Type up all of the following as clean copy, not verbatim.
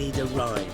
need a rhyme.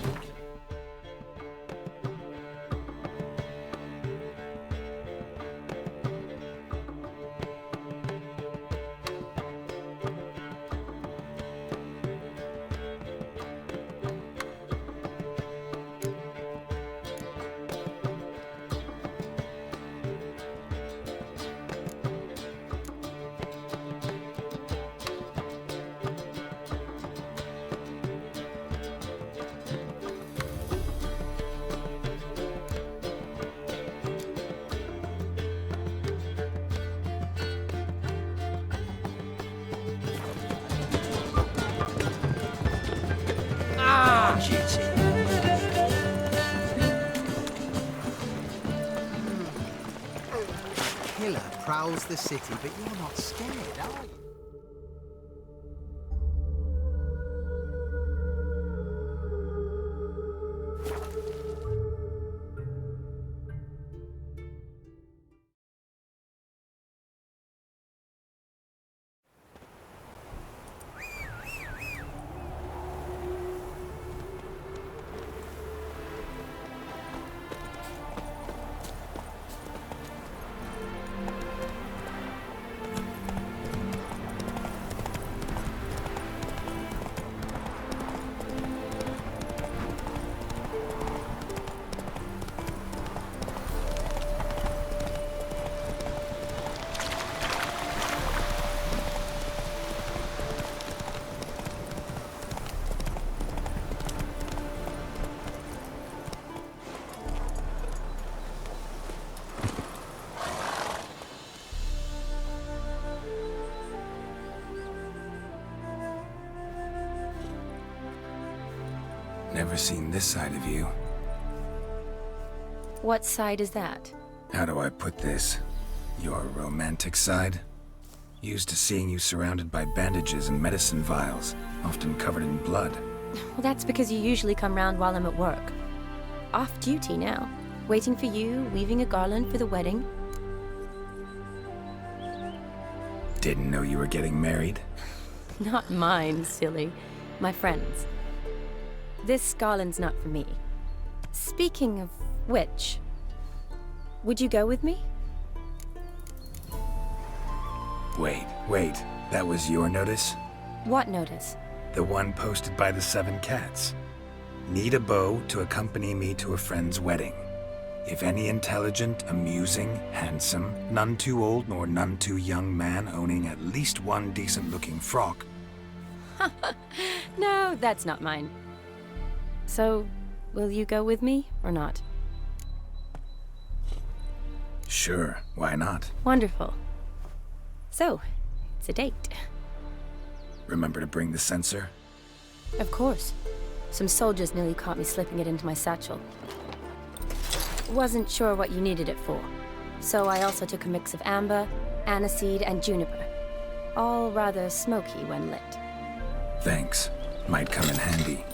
Killer prowls the city, but you're not scared, are you? Never seen this side of you. What side is that? How do I put this? Your romantic side? Used to seeing you surrounded by bandages and medicine vials, often covered in blood. Well, that's because you usually come round while I'm at work. Off duty now. Waiting for you, weaving a garland for the wedding. Didn't know you were getting married? Not mine, silly. My friend's. This garland's not for me. Speaking of which, would you go with me? Wait. That was your notice? What notice? The one posted by the 7 cats. Need a beau to accompany me to a friend's wedding. If any intelligent, amusing, handsome, none too old nor none too young man owning at least one decent-looking frock. No, that's not mine. So, will you go with me, or not? Sure, why not? Wonderful. So, it's a date. Remember to bring the sensor? Of course. Some soldiers nearly caught me slipping it into my satchel. Wasn't sure what you needed it for, so I also took a mix of amber, aniseed, and juniper. All rather smoky when lit. Thanks. Might come in handy.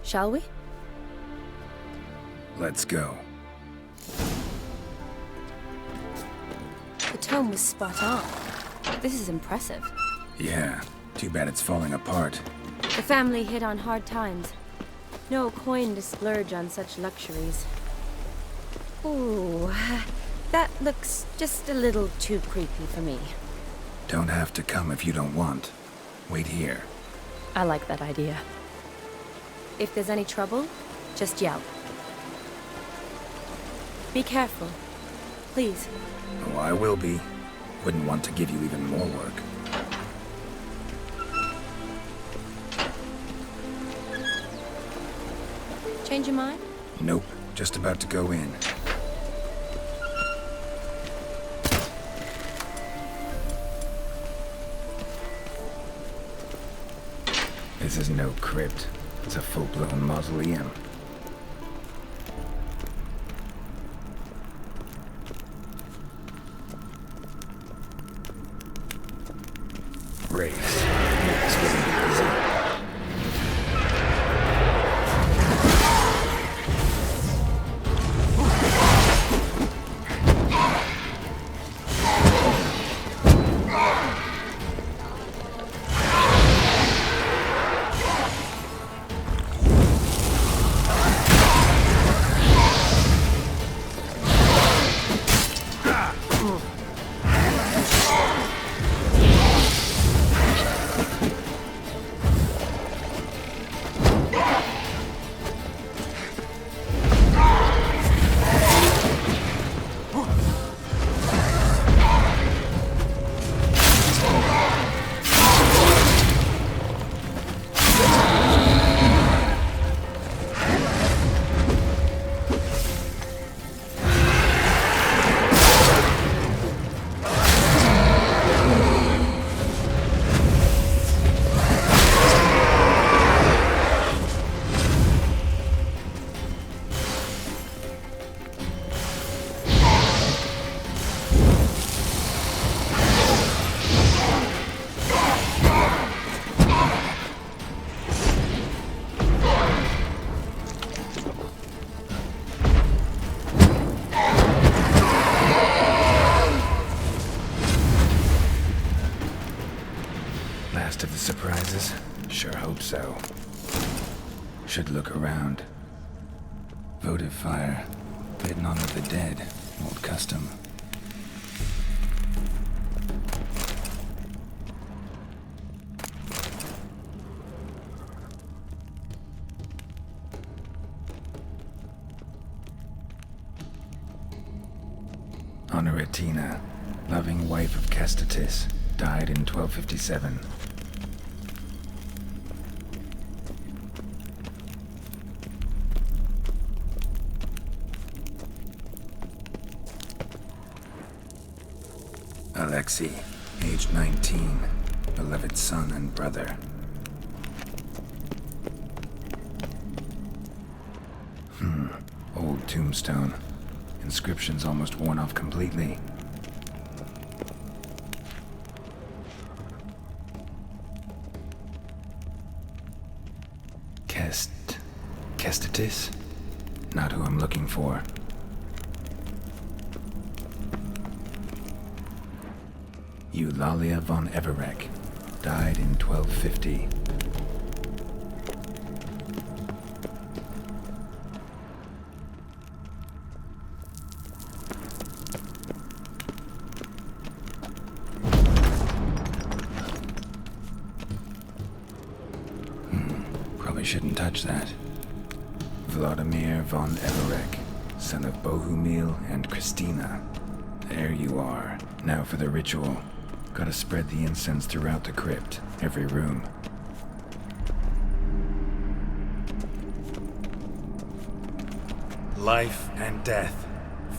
Shall we? Let's go. The tome was spot on. This is impressive. Yeah, too bad it's falling apart. The family hit on hard times. No coin to splurge on such luxuries. Ooh, that looks just a little too creepy for me. Don't have to come if you don't want. Wait here. I like that idea. If there's any trouble, just yell. Be careful. Please. Oh, I will be. Wouldn't want to give you even more work. Change your mind? Nope, just about to go in. This is no crypt. It's a full-blown mausoleum. Race. This wouldn't be easy. surprises? Sure hope so. Should look around. Votive fire. Bidding on with the dead. Old custom. Honoratina, loving wife of Kestatis, died in 1257. Alexei, age 19, beloved son and brother. Old tombstone. Inscription's almost worn off completely. Kestatis? Not who I'm looking for. Eulalia von Everek, died in 1250. Probably shouldn't touch that. Vladimir von Everek, son of Bohumil and Christina. There you are. Now for the ritual. Gotta spread the incense throughout the crypt, every room. Life and death,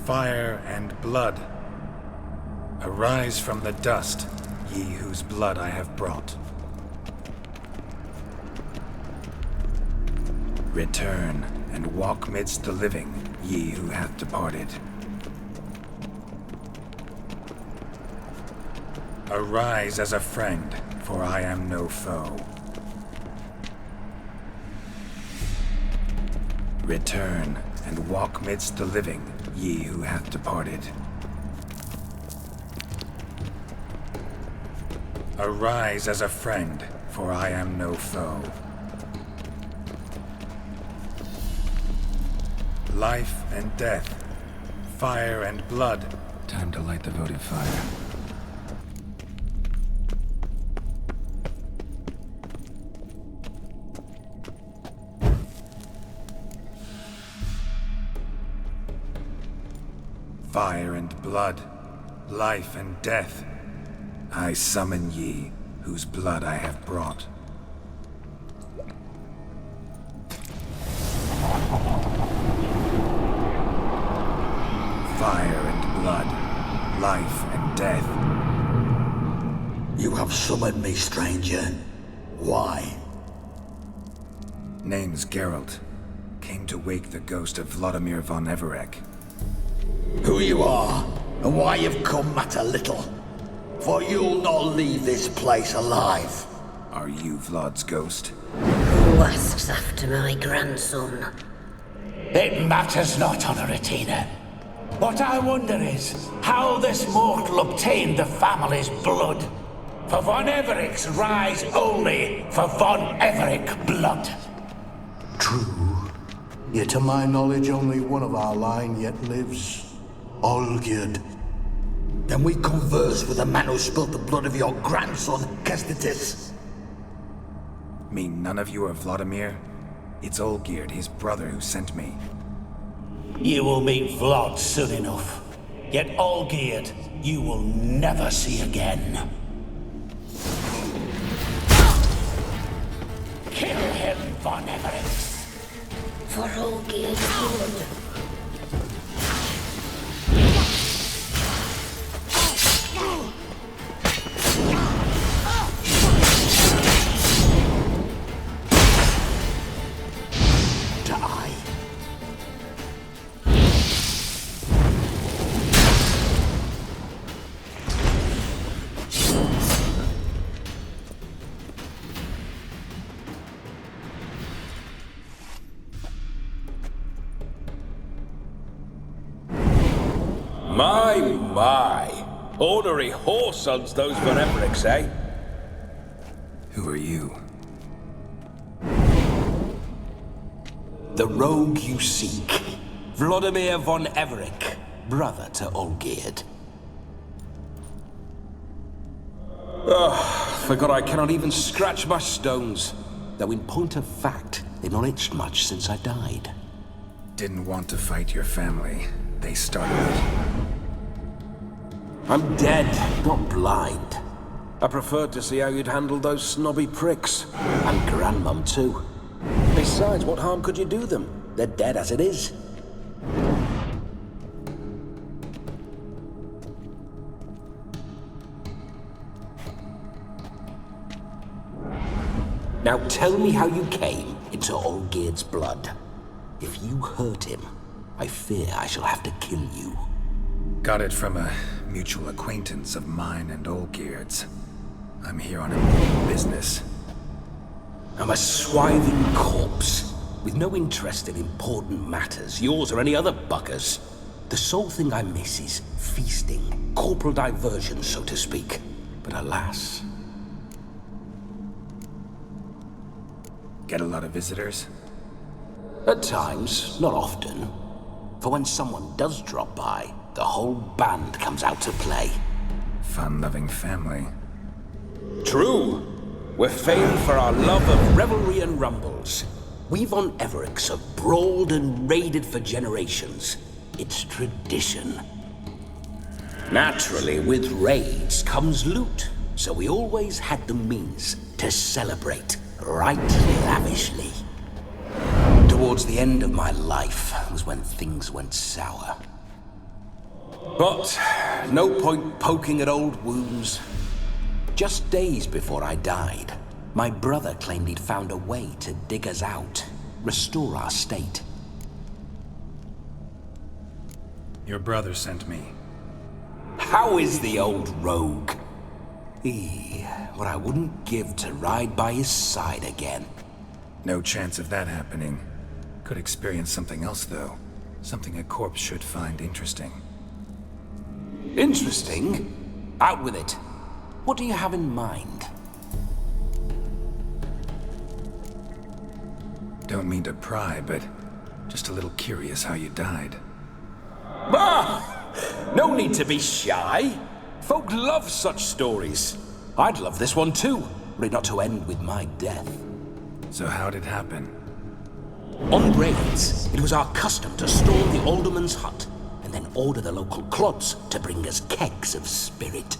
fire and blood. Arise from the dust, ye whose blood I have brought. Return and walk midst the living, ye who hath departed. Arise as a friend, for I am no foe. Return and walk midst the living, ye who hath departed. Arise as a friend, for I am no foe. Life and death, fire and blood. Time to light the votive fire. Fire and blood, life and death, I summon ye, whose blood I have brought. Fire and blood, life and death. You have summoned me, stranger. Why? Name's Geralt. Came to wake the ghost of Vladimir von Everek. Who you are, and why you've come matter little. For you'll not leave this place alive. Are you Vlad's ghost? Who asks after my grandson? It matters not, Honoratina. What I wonder is how this mortal obtained the family's blood. For von Everek's rise only for von Everek blood. True. Yet to my knowledge, only one of our line yet lives. Olgierd. Then we converse with the man who spilled the blood of your grandson, Kestatis. Mean none of you are Vladimir? It's Olgierd, his brother, who sent me. You will meet Vlad soon enough. Yet Olgierd, you will never see again. Kill him, von Everek. For Olgierd's blood. My. Ornery whoresons those von Evereks, eh? Who are you? The rogue you seek. Vladimir von Everett, brother to Olgierd. Forgot I cannot even scratch my stones. Though in point of fact, they've not itched much since I died. Didn't want to fight your family. They started it. I'm dead, not blind. I preferred to see how you'd handled those snobby pricks. And Grandmum, too. Besides, what harm could you do them? They're dead as it is. Now tell me how you came into Olgierd's blood. If you hurt him, I fear I shall have to kill you. Got it from a mutual acquaintance of mine and Olgierd's. I'm here on a business. I'm a swiving corpse, with no interest in important matters, yours or any other buggers. The sole thing I miss is feasting, corporal diversion, so to speak. But alas... Get a lot of visitors? At times, not often. For when someone does drop by, the whole band comes out to play. Fun-loving family. True. We're famed for our love of revelry and rumbles. We von Evericks have brawled and raided for generations. It's tradition. Naturally, with raids comes loot, so we always had the means to celebrate right lavishly. Towards the end of my life was when things went sour. But no point poking at old wounds. Just days before I died, my brother claimed he'd found a way to dig us out, restore our state. Your brother sent me. How is the old rogue? What I wouldn't give to ride by his side again. No chance of that happening. Could experience something else, though. Something a corpse should find interesting. Interesting? Out with it. What do you have in mind? Don't mean to pry, but just a little curious how you died. Ah! No need to be shy. Folk love such stories. I'd love this one too, were it not to end with my death. So how'd it happen? On raids, it was our custom to storm the alderman's hut, and then order the local clods to bring us kegs of spirit.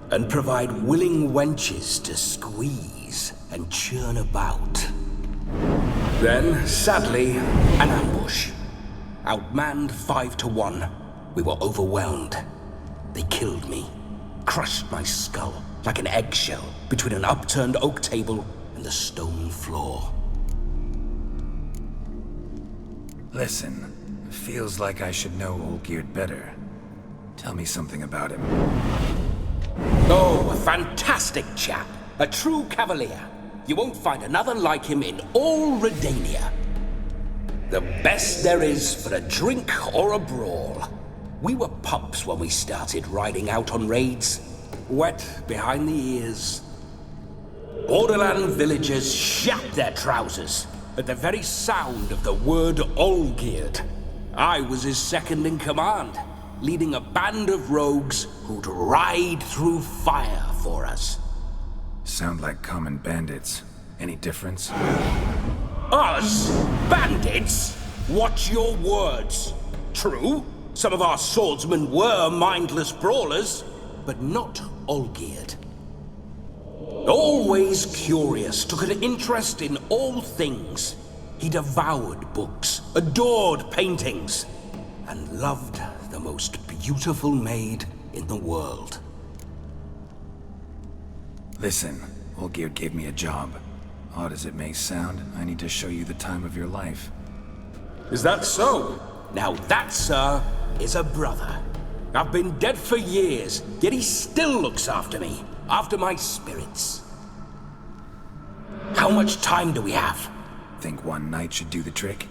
And provide willing wenches to squeeze and churn about. Then, sadly, an ambush. Outmanned 5-1, we were overwhelmed. They killed me, crushed my skull like an eggshell between an upturned oak table and the stone floor. Listen, feels like I should know Olgierd better. Tell me something about him. Oh, a fantastic chap. A true cavalier. You won't find another like him in all Redania. The best there is for a drink or a brawl. We were pups when we started riding out on raids. Wet behind the ears. Borderland villagers shat their trousers at the very sound of the word Olgierd. I was his second in command, leading a band of rogues who'd ride through fire for us. Sound like common bandits. Any difference? Us? Bandits? Watch your words. True, some of our swordsmen were mindless brawlers, but not Olgierd. Always curious, took an interest in all things. He devoured books, adored paintings, and loved the most beautiful maid in the world. Listen, Olgierd gave me a job. Odd as it may sound, I need to show you the time of your life. Is that so? Now that, sir, is a brother. I've been dead for years, yet he still looks after me, after my spirits. How much time do we have? Think one night should do the trick?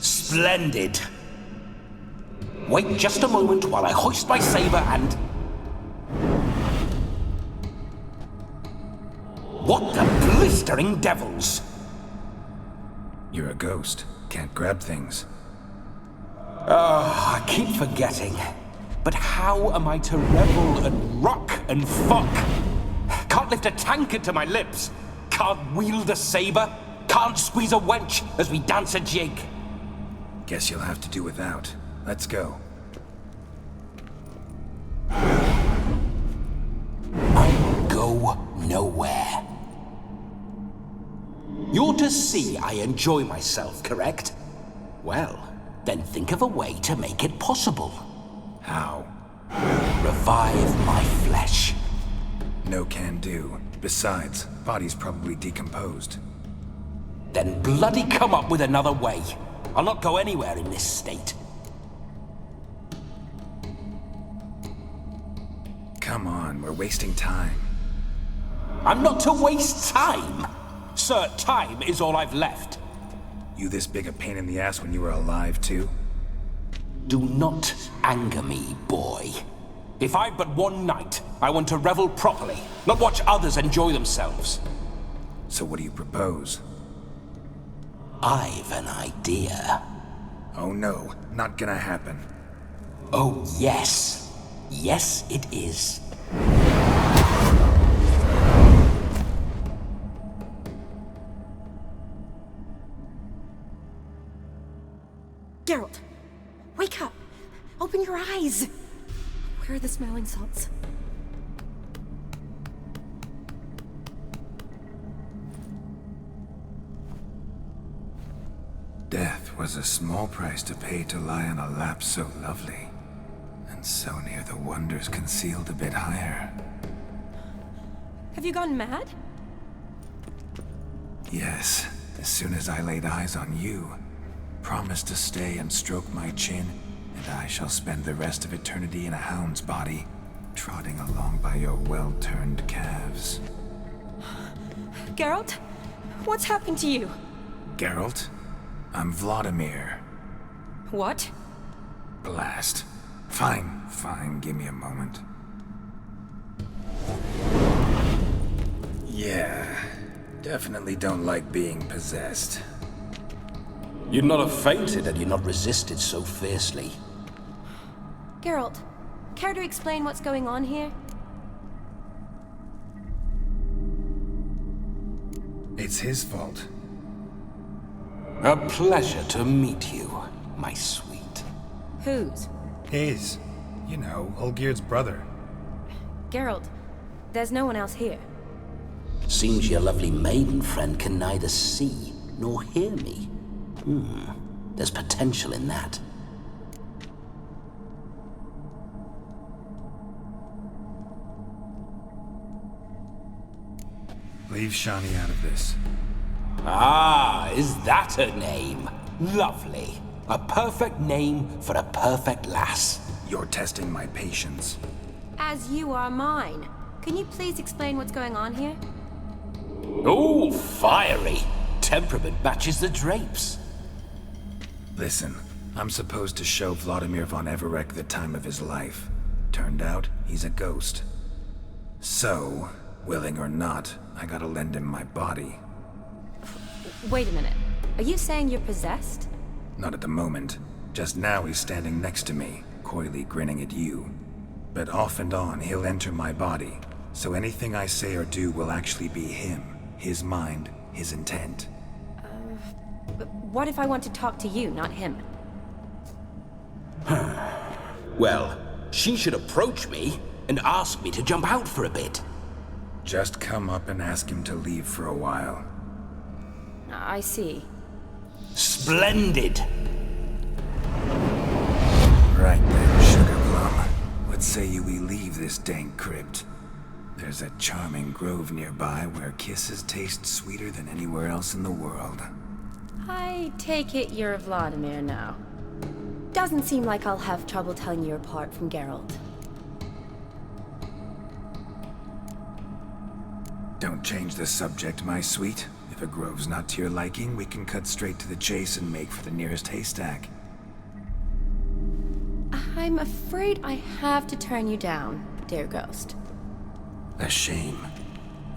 Splendid. Wait just a moment while I hoist my saber and... What the blistering devils? You're a ghost. Can't grab things. I keep forgetting. But how am I to revel and rock and fuck? Can't lift a tankard to my lips. Can't wield a saber. Can't squeeze a wench as we dance a jig. Guess you'll have to do without. Let's go. I will go nowhere. You're to see I enjoy myself, correct? Well, then think of a way to make it possible. How? Revive my flesh. No can do. Besides, body's probably decomposed. Then bloody come up with another way. I'll not go anywhere in this state. Come on, we're wasting time. I'm not to waste time. Sir, time is all I've left. You this big a pain in the ass when you were alive, too? Do not anger me, boy. If I've but one night, I want to revel properly, not watch others enjoy themselves. So what do you propose? I've an idea. Oh no, not gonna happen. Oh, yes. Yes, it is. Geralt, wake up! Open your eyes! Where are the smelling salts? Death was a small price to pay to lie on a lap so lovely, and so near the wonders concealed a bit higher. Have you gone mad? Yes, as soon as I laid eyes on you, promised to stay and stroke my chin, and I shall spend the rest of eternity in a hound's body, trotting along by your well-turned calves. Geralt? What's happened to you? Geralt? I'm Vladimir. What? Blast. Fine, give me a moment. Yeah, definitely don't like being possessed. You'd not have fainted had you not resisted so fiercely. Geralt, care to explain what's going on here? It's his fault. A pleasure to meet you, my sweet. Whose? His. You know, Olgerd's brother. Geralt, there's no one else here. Seems your lovely maiden friend can neither see nor hear me. There's potential in that. Leave Shani out of this. Ah, is that her name? Lovely. A perfect name for a perfect lass. You're testing my patience. As you are mine. Can you please explain what's going on here? Oh, fiery. Temperament matches the drapes. Listen, I'm supposed to show Vladimir von Everec the time of his life. Turned out, he's a ghost. So, willing or not, I gotta lend him my body. Wait a minute. Are you saying you're possessed? Not at the moment. Just now he's standing next to me, coyly grinning at you. But off and on, he'll enter my body. So anything I say or do will actually be him. His mind, his intent. But what if I want to talk to you, not him? Well, she should approach me and ask me to jump out for a bit. Just come up and ask him to leave for a while. I see. Splendid! Right then, Sugar Plum. What say we leave this dank crypt? There's a charming grove nearby where kisses taste sweeter than anywhere else in the world. I take it you're Vladimir now. Doesn't seem like I'll have trouble telling you apart from Geralt. Don't change the subject, my sweet. If a grove's not to your liking, we can cut straight to the chase and make for the nearest haystack. I'm afraid I have to turn you down, dear ghost. A shame.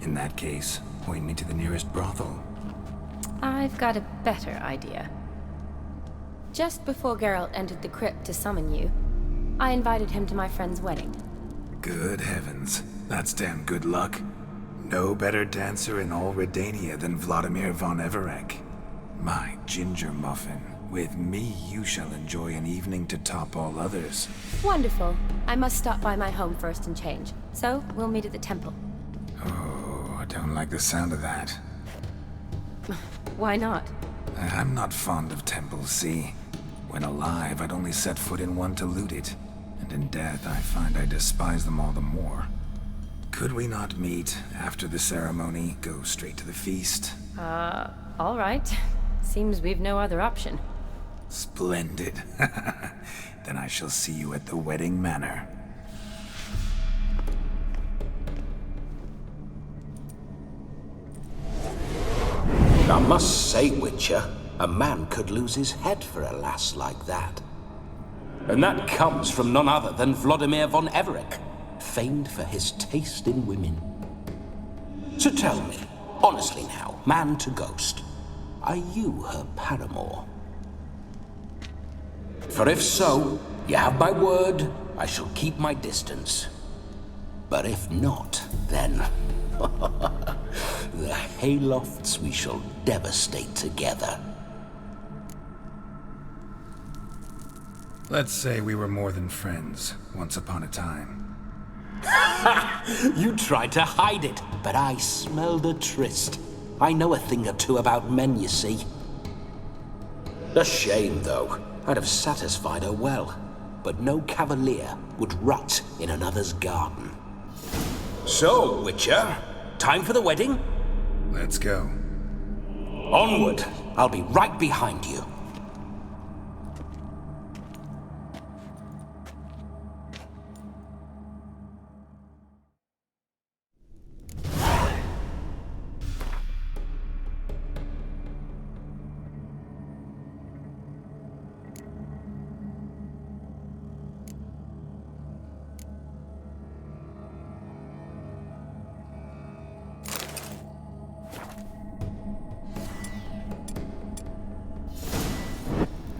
In that case, point me to the nearest brothel. I I've got a better idea. Just before Geralt entered the crypt to summon you, I invited him to my friend's wedding. Good heavens. That's damn good luck. No better dancer in all Redania than Vladimir von Everec. My ginger muffin. With me, you shall enjoy an evening to top all others. Wonderful. I must stop by my home first and change. So, we'll meet at the temple. Oh, I don't like the sound of that. Why not? I'm not fond of temples, see? When alive, I'd only set foot in one to loot it. And in death, I find I despise them all the more. Could we not meet after the ceremony, go straight to the feast? All right. Seems we've no other option. Splendid. Then I shall see you at the wedding manor. I must say, Witcher, a man could lose his head for a lass like that. And that comes from none other than Vladimir von Everec, famed for his taste in women. So tell me, honestly now, man to ghost, are you her paramour? For if so, you have my word, I shall keep my distance. But if not, then... the haylofts we shall devastate together. Let's say we were more than friends, once upon a time. You tried to hide it, but I smelled a tryst. I know a thing or two about men, you see. A shame, though. I'd have satisfied her well, but no cavalier would rot in another's garden. So, Witcher, time for the wedding? Let's go. Onward! I'll be right behind you.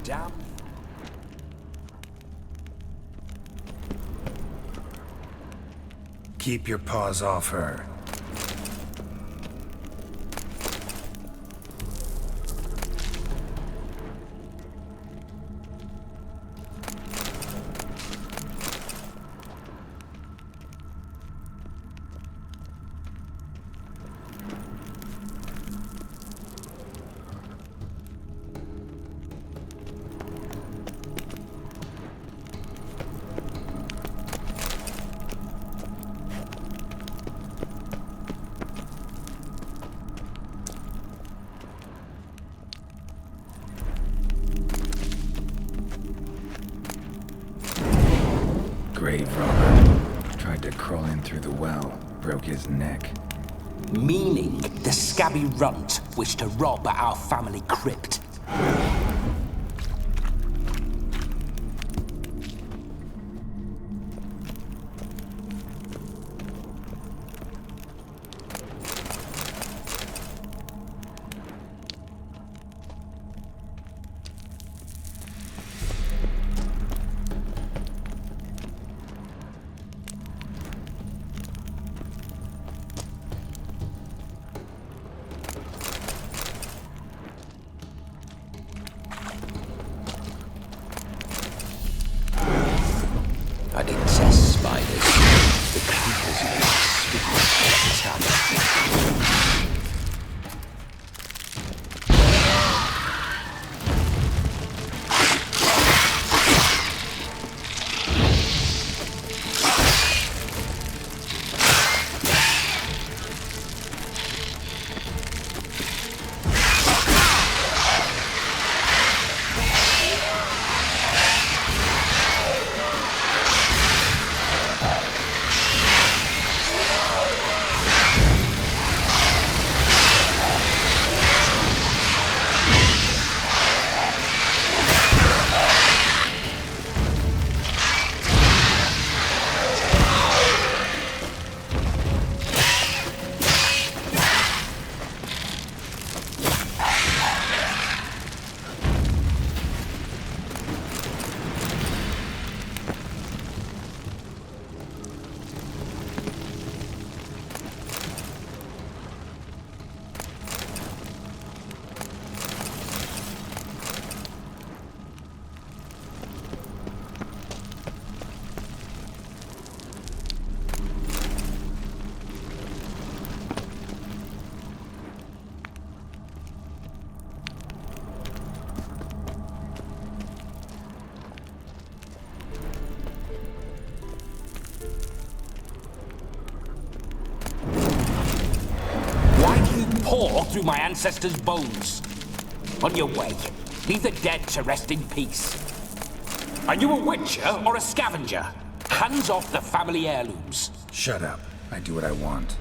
Down. Keep your paws off her. Grave robber. Tried to crawl in through the well. Broke his neck. Meaning the scabby runt wished to rob our family crypt. paw through my ancestors' bones. On your way, leave the dead to rest in peace. Are you a witcher or a scavenger? Hands off the family heirlooms. Shut up. I do what I want.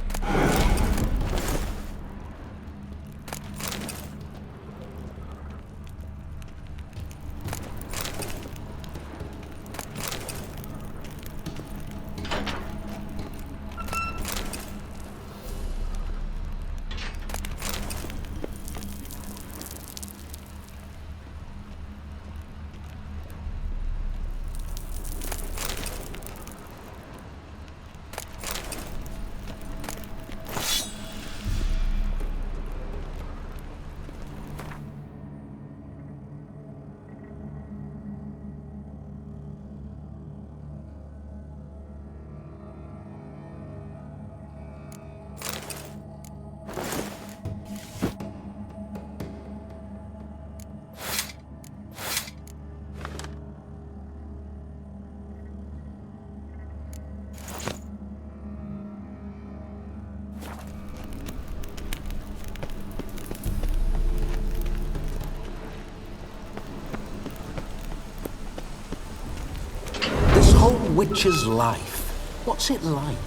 Witcher's life. What's it like?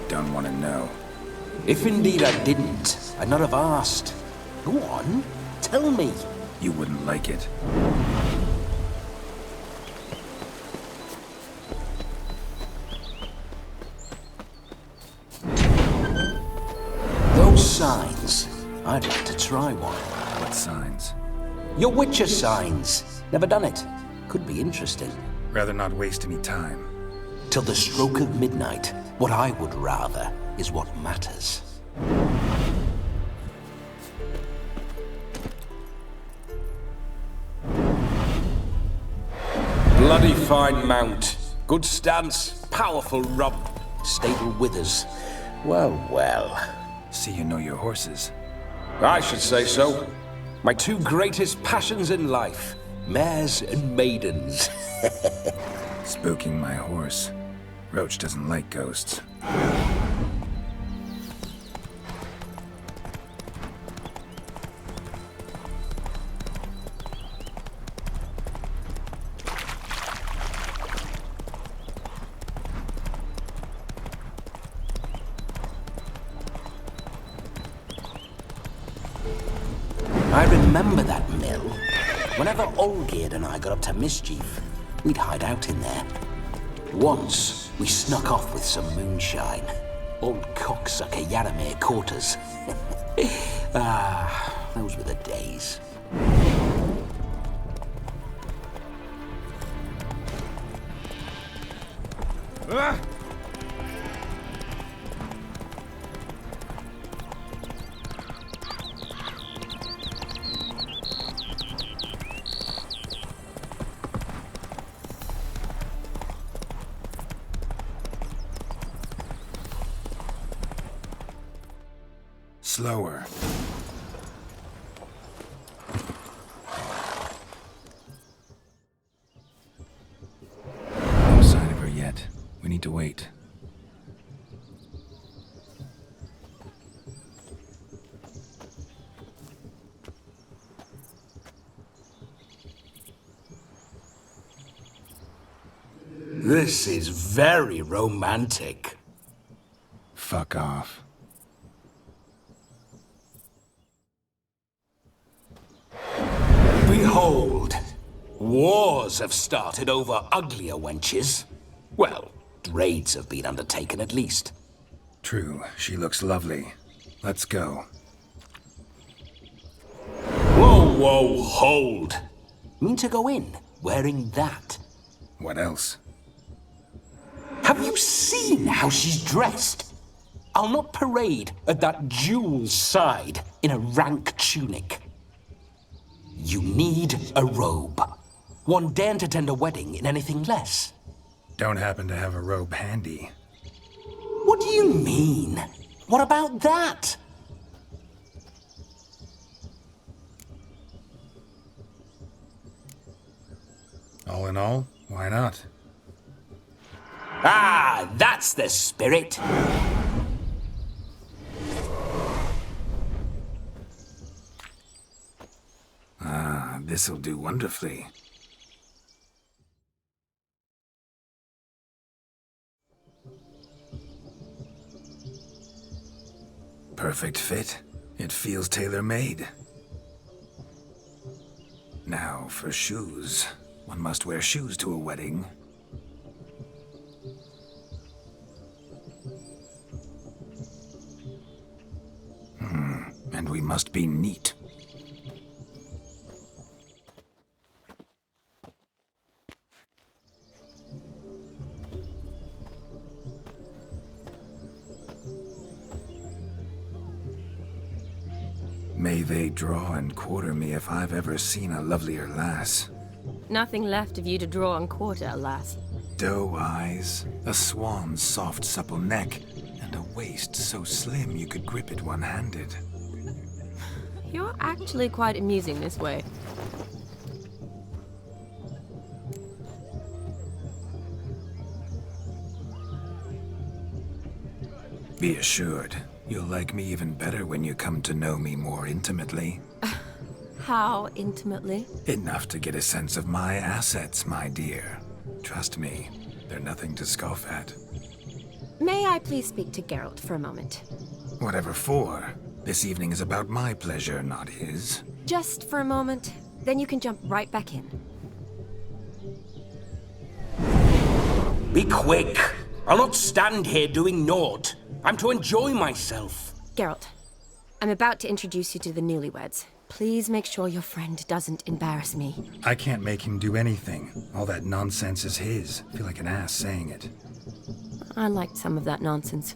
Don't want to know. If indeed I didn't, I'd not have asked. Go on, tell me. You wouldn't like it. Those signs. I'd like to try one. What signs? Your Witcher signs. Never done it. Could be interesting. Rather not waste any time. Till the stroke of midnight, what I would rather is what matters. Bloody fine mount. Good stance, powerful rub. Stable withers. Well, well. See you know your horses. I should say so. My two greatest passions in life. Mares and maidens. Spooking my horse. Roach doesn't like ghosts. I remember that mill. Whenever Olgierd and I got up to mischief, we'd hide out in there. Once, we snuck off with some moonshine. Old cocksucker Yaramir caught us. Those were the days. Slower. No sign of her yet. We need to wait. This is very romantic. Fuck off. Behold, wars have started over uglier wenches. Well, raids have been undertaken at least. True, she looks lovely. Let's go. Whoa, whoa, hold. Mean to go in, wearing that? What else? Have you seen how she's dressed? I'll not parade at that jewel's side in a rank tunic. You need a robe. One daren't attend a wedding in anything less. Don't happen to have a robe handy. What do you mean? What about that? All in all, why not? Ah, that's the spirit. This'll do wonderfully. Perfect fit. It feels tailor-made. Now for shoes. One must wear shoes to a wedding. And we must be neat. May they draw and quarter me if I've ever seen a lovelier lass. Nothing left of you to draw and quarter, alas. Doe eyes, a swan's soft supple neck, and a waist so slim you could grip it one-handed. You're actually quite amusing this way. Be assured, you'll like me even better when you come to know me more intimately. How intimately? Enough to get a sense of my assets, my dear. Trust me, they're nothing to scoff at. May I please speak to Geralt for a moment? Whatever for. This evening is about my pleasure, not his. Just for a moment, then you can jump right back in. Be quick! I'll not stand here doing naught. I'm to enjoy myself. Geralt, I'm about to introduce you to the newlyweds. Please make sure your friend doesn't embarrass me. I can't make him do anything. All that nonsense is his. I feel like an ass saying it. I liked some of that nonsense.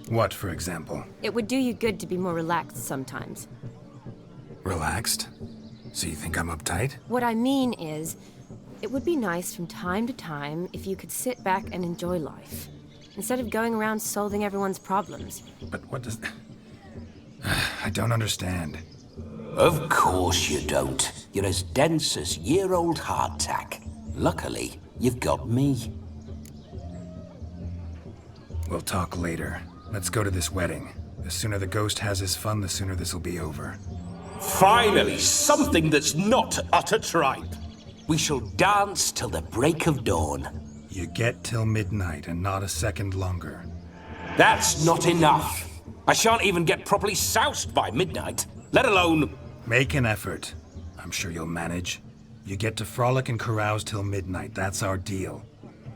What, for example? It would do you good to be more relaxed sometimes. Relaxed? So you think I'm uptight? What I mean is, it would be nice from time to time if you could sit back and enjoy life, instead of going around solving everyone's problems. But what does... I don't understand. Of course you don't. You're as dense as year-old hardtack. Luckily, you've got me. We'll talk later. Let's go to this wedding. The sooner the ghost has his fun, the sooner this'll be over. Finally, something that's not utter tripe. We shall dance till the break of dawn. You get till midnight and not a second longer. That's not enough. I shan't even get properly soused by midnight, let alone... Make an effort. I'm sure you'll manage. You get to frolic and carouse till midnight. That's our deal.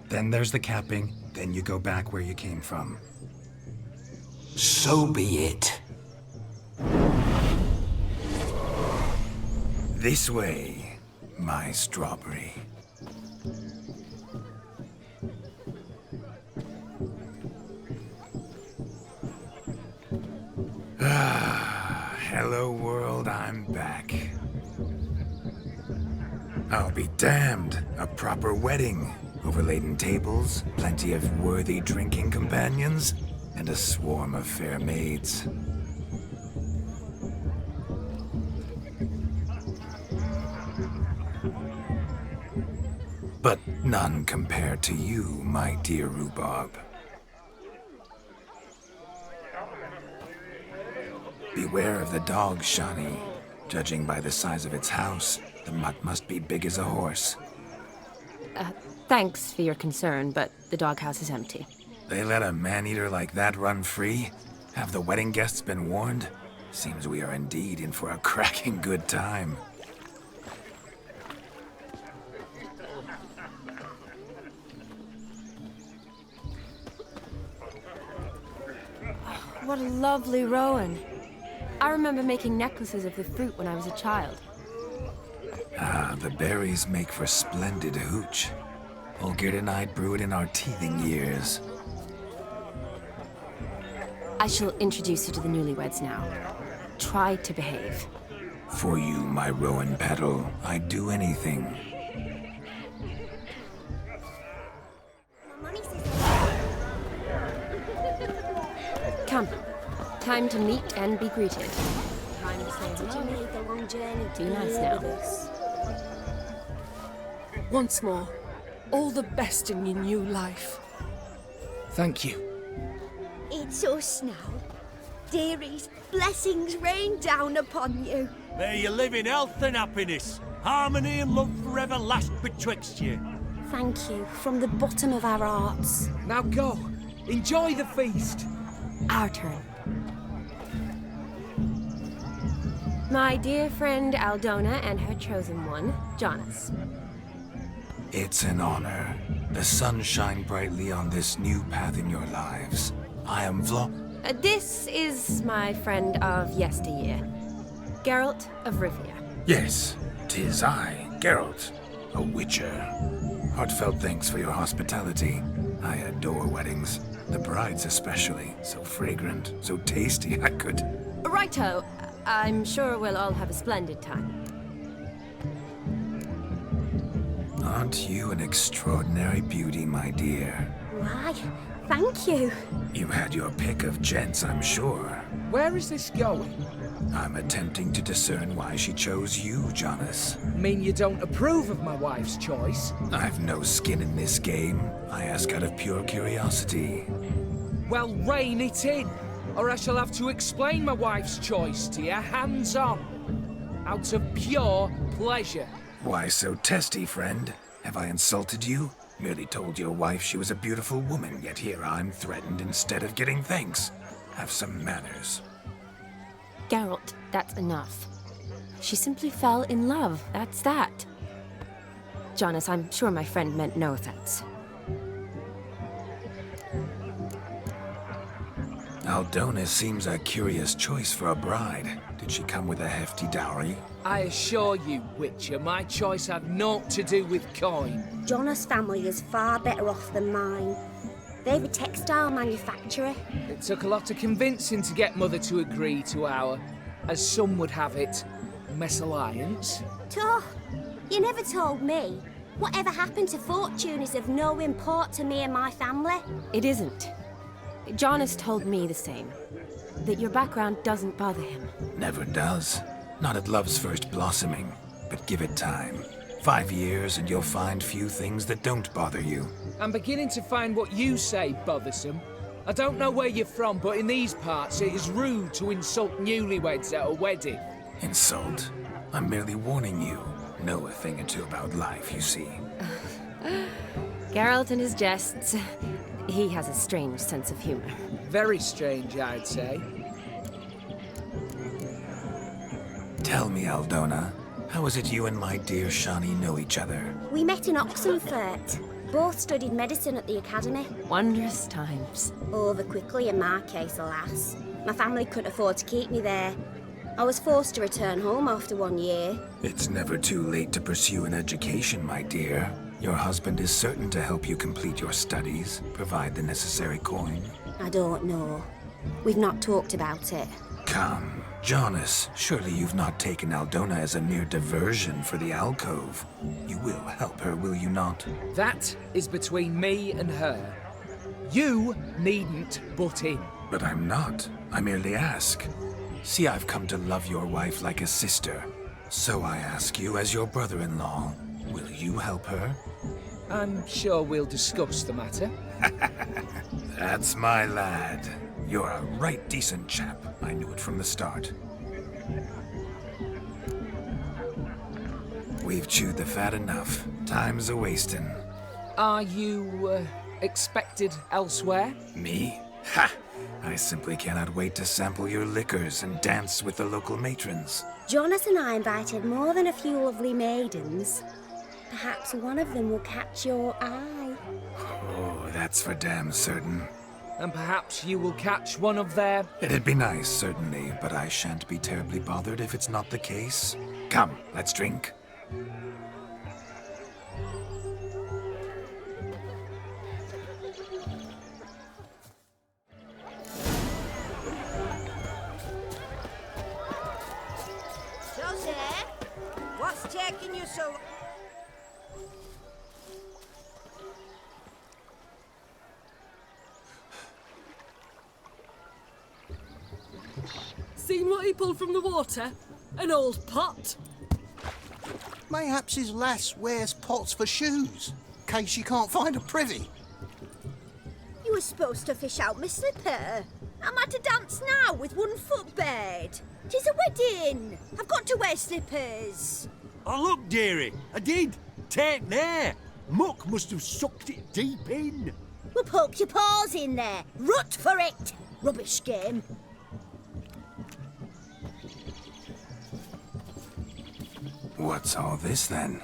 Then there's the capping. Then you go back where you came from. So be it. This way, my strawberry. Hello world, I'm back. I'll be damned. A proper wedding. Overladen tables, plenty of worthy drinking companions, and a swarm of fair maids. But none compared to you, my dear rhubarb. Beware of the dog, Shani. Judging by the size of its house, the mutt must be big as a horse. Thanks for your concern, but the doghouse is empty. They let a man-eater like that run free? Have the wedding guests been warned? Seems we are indeed in for a cracking good time. What a lovely rowan. I remember making necklaces of the fruit when I was a child. Ah, the berries make for splendid hooch. Olgerd and I brew it in our teething years. I shall introduce you to the newlyweds now. Try to behave. For you, my rowan petal, I'd do anything. Come. Time to meet and be greeted. Time to say Did you hello. make the long journey to Be nice be now. with us? Once more, all the best in your new life. Thank you. It's us now. Dearies, blessings rain down upon you. May you live in health and happiness. Harmony and love forever last betwixt you. Thank you from the bottom of our hearts. Now go. Enjoy the feast. Our turn. My dear friend Aldona and her chosen one, Jonas. It's an honor. The sun shine brightly on this new path in your lives. I am This is my friend of yesteryear, Geralt of Rivia. Yes, 'tis I, Geralt, a witcher. Heartfelt thanks for your hospitality. I adore weddings. The brides especially. So fragrant, so tasty, I could... Righto. I'm sure we'll all have a splendid time. Aren't you an extraordinary beauty, my dear? Why, thank you. You had your pick of gents, I'm sure. Where is this going? I'm attempting to discern why she chose you, Jonas. Mean you don't approve of my wife's choice? I've no skin in this game. I ask out of pure curiosity. Well, rein it in, or I shall have to explain my wife's choice to you hands-on. Out of pure pleasure. Why so testy, friend? Have I insulted you? Merely told your wife she was a beautiful woman, yet here I'm threatened instead of getting thanks. Have some manners. Geralt, that's enough. She simply fell in love, that's that. Jonas, I'm sure my friend meant no offense. Aldona seems a curious choice for a bride. Did she come with a hefty dowry? I assure you, Witcher, my choice had naught to do with coin. Jonas' family is far better off than mine. They're a textile manufacturer. It took a lot of convincing to get Mother to agree to our, as some would have it, mesalliance. Toh, you never told me. Whatever happened to fortune is of no import to me and my family. It isn't. Jonas told me the same. That your background doesn't bother him. Never does. Not at love's first blossoming. But give it time. 5 years and you'll find few things that don't bother you. I'm beginning to find what you say bothersome. I don't know where you're from, but in these parts it is rude to insult newlyweds at a wedding. Insult? I'm merely warning you. Know a thing or two about life, you see. Geralt and his jests. He has a strange sense of humor. Very strange, I'd say. Tell me, Aldona, how is it you and my dear Shani know each other? We met in Oxenfurt. Both studied medicine at the academy. Wondrous times. Over quickly in my case, alas. My family couldn't afford to keep me there. I was forced to return home after 1 year. It's never too late to pursue an education, my dear. Your husband is certain to help you complete your studies, provide the necessary coin. I don't know. We've not talked about it. Come, Jonas, surely you've not taken Aldona as a mere diversion for the alcove. You will help her, will you not? That is between me and her. You needn't butt in. But I'm not. I merely ask. See, I've come to love your wife like a sister. So I ask you, as your brother-in-law, will you help her? I'm sure we'll discuss the matter. That's my lad. You're a right decent chap. I knew it from the start. We've chewed the fat enough. Time's a-wasting. Are you, expected elsewhere? Me? Ha! I simply cannot wait to sample your liquors and dance with the local matrons. Jonas and I invited more than a few lovely maidens. Perhaps one of them will catch your eye. Oh, that's for damn certain. And perhaps you will catch one of their... It'd be nice, certainly, but I shan't be terribly bothered if it's not the case. Come, let's drink. Joseph, what's taking you so... Seen what he pulled from the water? An old pot? Mayhaps his lass wears pots for shoes, in case she can't find a privy. You were supposed to fish out my slipper. I'm at a dance now with one foot bared. 'Tis a wedding. I've got to wear slippers. Oh, look, dearie, I did. Take there. Muck must have sucked it deep in. Well, poke your paws in there. Rut for it. Rubbish game. What's all this then?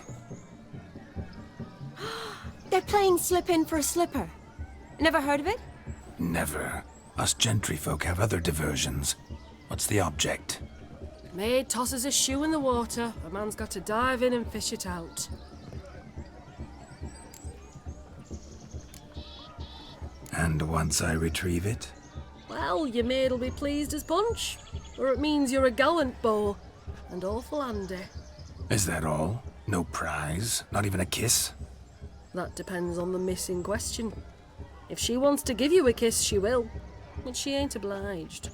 They're playing slip in for a slipper. Never heard of it? Never. Us gentry folk have other diversions. What's the object? Maid tosses a shoe in the water. A man's got to dive in and fish it out. And once I retrieve it? Well, your maid'll be pleased as punch. Or it means you're a gallant beau. And awful handy. Is that all? No prize? Not even a kiss? That depends on the miss in question. If she wants to give you a kiss, she will. But she ain't obliged.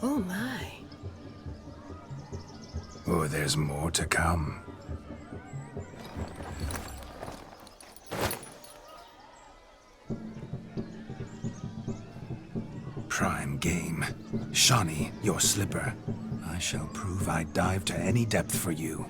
Oh my. Oh, there's more to come. Prime game. Shawnee, your slipper. I shall prove I dive to any depth for you.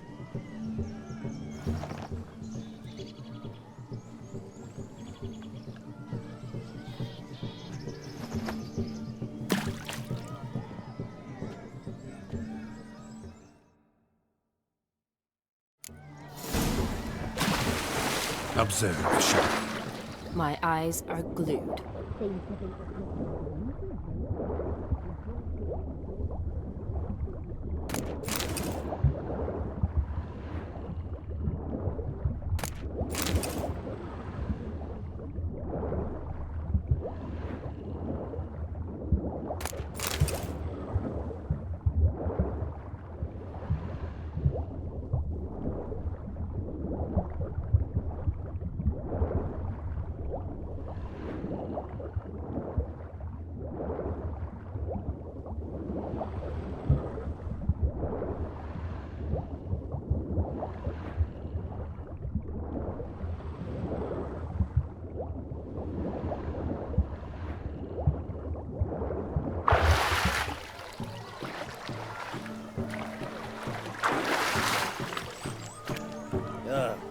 Observe, Shawnee. My eyes are glued.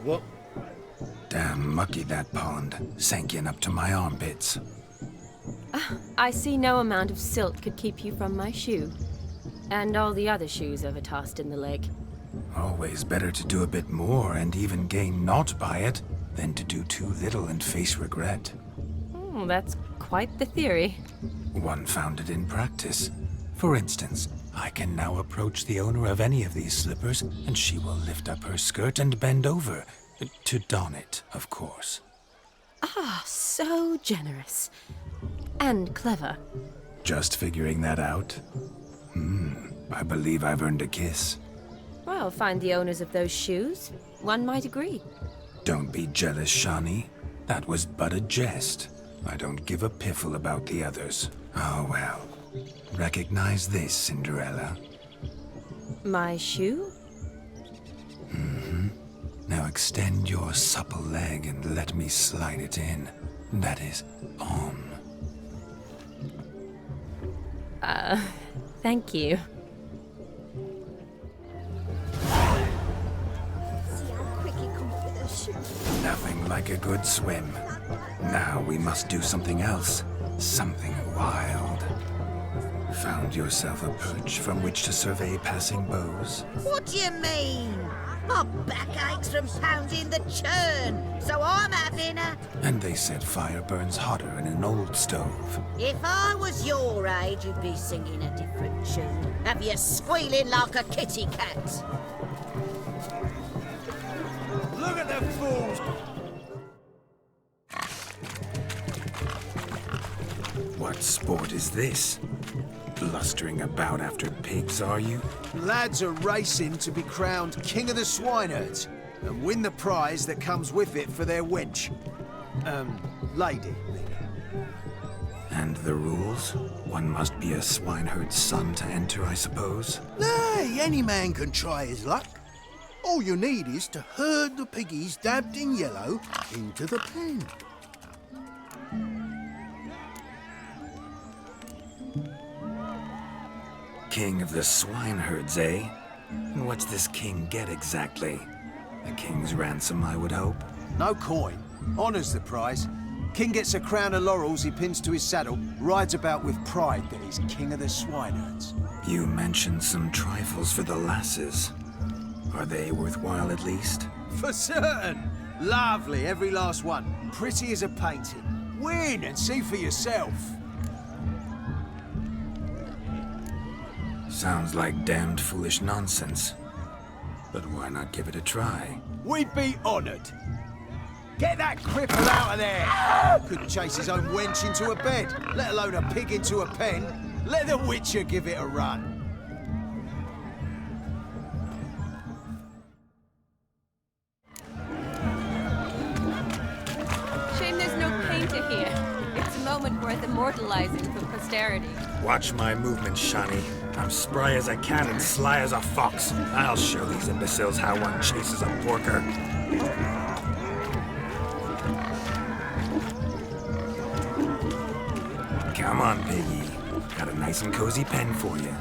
What? Damn mucky, that pond. Sank in up to my armpits. I see no amount of silt could keep you from my shoe. And all the other shoes ever tossed in the lake. Always better to do a bit more and even gain naught by it than to do too little and face regret. Oh, that's quite the theory. One founded in practice. For instance, I can now approach the owner of any of these slippers, and she will lift up her skirt and bend over. To don it, of course. Ah, so generous. And clever. Just figuring that out? I believe I've earned a kiss. Well, find the owners of those shoes. One might agree. Don't be jealous, Shawnee. That was but a jest. I don't give a piffle about the others. Oh well. Recognize this, Cinderella. My shoe? Now extend your supple leg and let me slide it in. That is, on. Thank you. See how quick he comes with a shoe. Nothing like a good swim. Now we must do something else. Something wild. Found yourself a perch from which to survey passing beaux? What do you mean? My back aches from pounding the churn, so I'm having a... And they said fire burns hotter in an old stove. If I was your age, you'd be singing a different tune. Have you squealing like a kitty cat? Look at them fools! What sport is this? Blustering about after pigs, are you? Lads are racing to be crowned King of the Swineherds and win the prize that comes with it for their wench. Lady. And the rules? One must be a swineherd's son to enter, I suppose. Nay, any man can try his luck. All you need is to herd the piggies dabbed in yellow into the pen. King of the swineherds, eh? And what's this king get exactly? A king's ransom, I would hope. No coin. Honours the prize. King gets a crown of laurels he pins to his saddle, rides about with pride that he's king of the swineherds. You mentioned some trifles for the lasses. Are they worthwhile at least? For certain. Lovely, every last one. Pretty as a painting. Win and see for yourself. Sounds like damned foolish nonsense. But why not give it a try? We'd be honoured. Get that cripple out of there! Couldn't chase his own wench into a bed, let alone a pig into a pen. Let the Witcher give it a run. Shame there's no painter here. It's a moment worth immortalizing for posterity. Watch my movements, Shani. I'm spry as a cat and sly as a fox. I'll show these imbeciles how one chases a porker. Come on, piggy. Got a nice and cozy pen for you.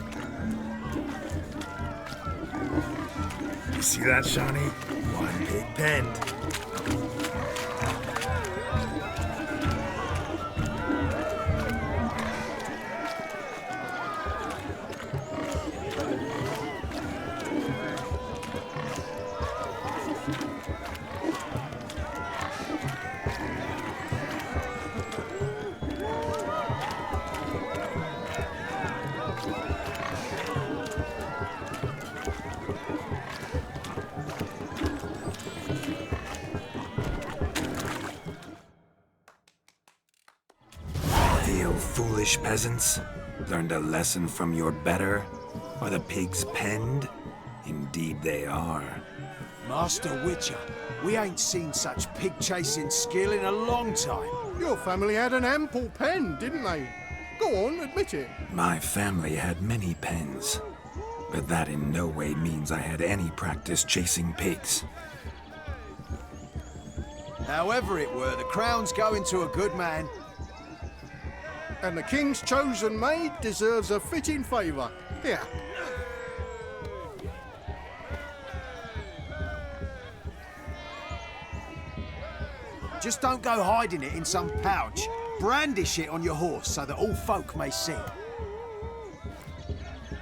You see that, Shani? One big pen. Foolish peasants, learned a lesson from your better? Are the pigs penned? Indeed they are. Master Witcher, we ain't seen such pig-chasing skill in a long time. Your family had an ample pen, didn't they? Go on, admit it. My family had many pens, but that in no way means I had any practice chasing pigs. However it were, the crown's going to a good man. And the king's chosen maid deserves a fitting favour. Here. Just don't go hiding it in some pouch. Brandish it on your horse so that all folk may see.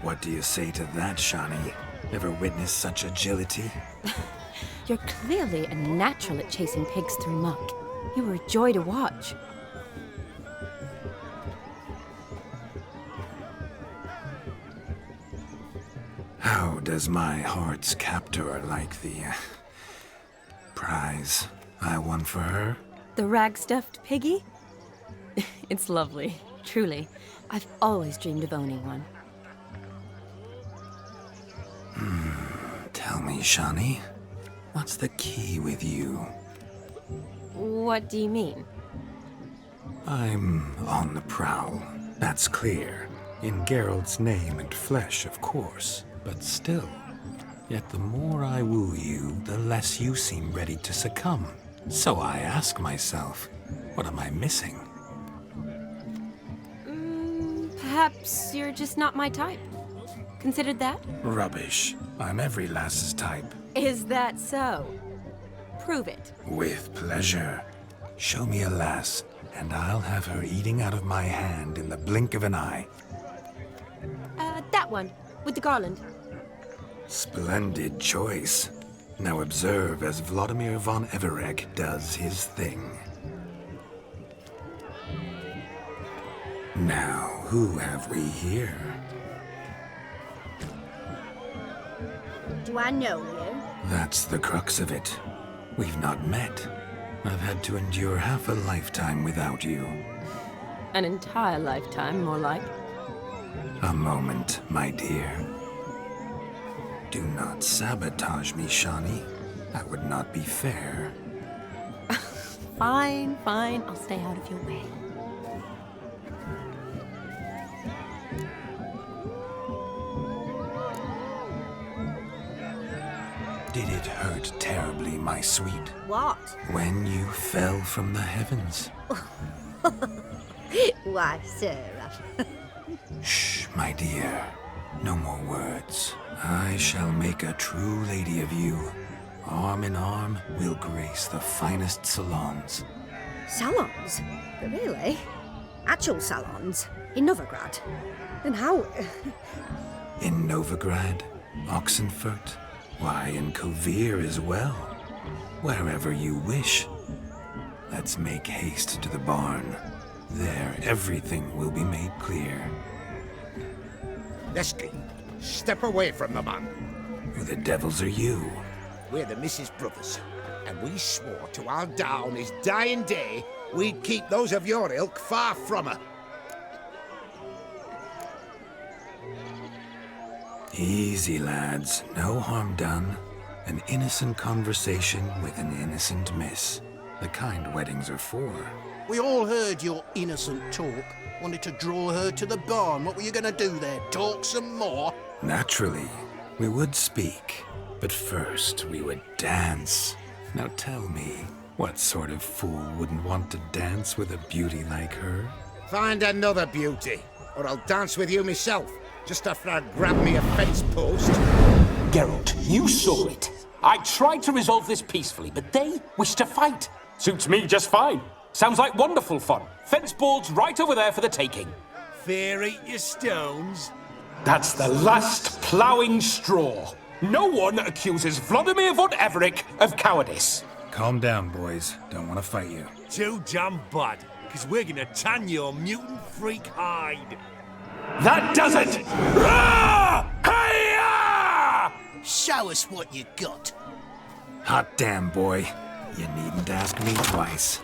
What do you say to that, Shani? Ever witnessed such agility? You're clearly a natural at chasing pigs through muck. You were a joy to watch. How does my heart's captor like the prize I won for her? The rag-stuffed piggy? It's lovely, truly. I've always dreamed of owning one. Tell me, Shani, what's the key with you? What do you mean? I'm on the prowl, that's clear. In Geralt's name and flesh, of course. But still, yet the more I woo you, the less you seem ready to succumb. So I ask myself, what am I missing? Perhaps you're just not my type. Considered that? Rubbish. I'm every lass's type. Is that so? Prove it. With pleasure. Show me a lass, and I'll have her eating out of my hand in the blink of an eye. That one, with the garland. Splendid choice. Now observe as Vladimir von Everegg does his thing. Now, who have we here? Do I know you? That's the crux of it. We've not met. I've had to endure half a lifetime without you. An entire lifetime, more like. A moment, my dear. Do not sabotage me, Shani. That would not be fair. Fine, fine. I'll stay out of your way. Did it hurt terribly, my sweet? What? When you fell from the heavens? Why, Sarah. Shh, my dear. No more words. I shall make a true lady of you. Arm in arm, we'll grace the finest salons. Salons? Really? Actual salons? In Novigrad? And how? In Novigrad, Oxenfurt, why, in Kovir as well. Wherever you wish. Let's make haste to the barn. There, everything will be made clear. Lesky, step away from the man. Who the devils are you? We're the Mrs. Brothers, and we swore to our Da on his dying day we'd keep those of your ilk far from her. Easy, lads. No harm done. An innocent conversation with an innocent miss. The kind weddings are for. We all heard your innocent talk. Wanted to draw her to the barn. What were you gonna do there? Talk some more? Naturally, we would speak. But first, we would dance. Now tell me, what sort of fool wouldn't want to dance with a beauty like her? Find another beauty, or I'll dance with you myself, just after I grab me a fence post. Geralt, you saw it. I tried to resolve this peacefully, but they wish to fight. Suits me just fine. Sounds like wonderful fun. Fence boards right over there for the taking. Fear eat your stones. That's the last ploughing straw. No one accuses Vladimir von Everett of cowardice. Calm down, boys. Don't want to fight you. Too damn bad, because we're gonna tan your mutant freak hide. That does it! Rah! Hi-ya! Show us what you got. Hot damn, boy. You needn't ask me twice.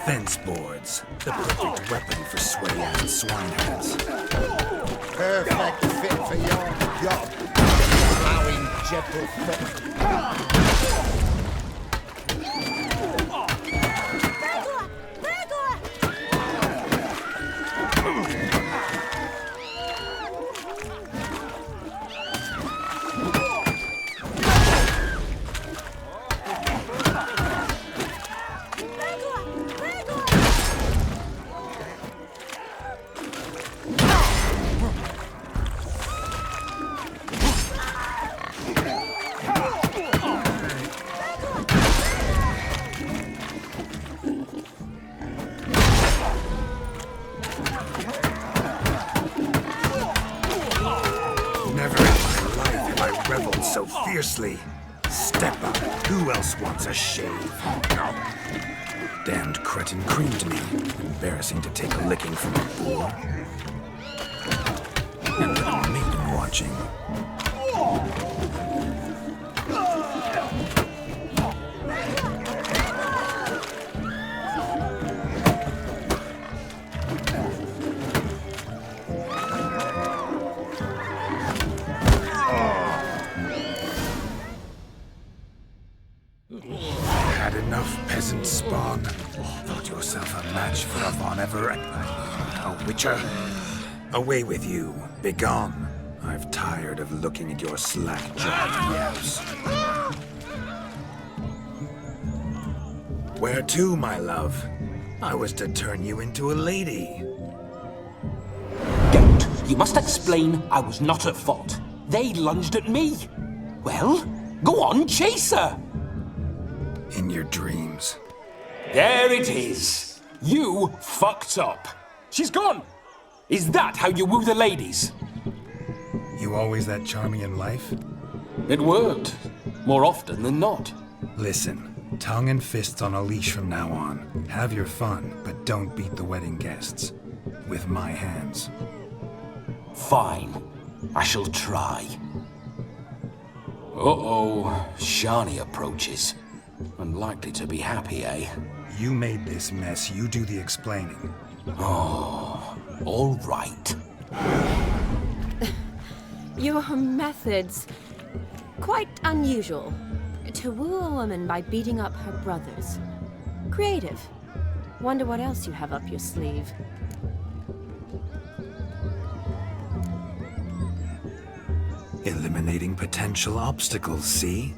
Fence boards, the perfect weapon for sweaty-ass swineherds. Perfect fit for your job, allowing gentle foot. So fiercely. Step up. Who else wants a shave? Damned cretin creamed me. Embarrassing to take a licking from a boor. And with a maiden watching. Had enough, peasant spawn. Thought yourself a match for a Von Everett. A witcher. Away with you. Begone. I've tired of looking at your slack-jawed yaps. Where to, my love? I was to turn you into a lady. Geralt, you must explain I was not at fault. They lunged at me. Well, go on, chase her. In your dreams. There it is. You fucked up. She's gone. Is that how you woo the ladies? You always that charming in life? It worked. More often than not. Listen, tongue and fists on a leash from now on. Have your fun, but don't beat the wedding guests. With my hands. Fine. I shall try. Uh-oh. Shani approaches. Unlikely to be happy, eh? You made this mess. You do the explaining. Oh, all right. Your methods... quite unusual. To woo a woman by beating up her brothers. Creative. Wonder what else you have up your sleeve. Eliminating potential obstacles, see?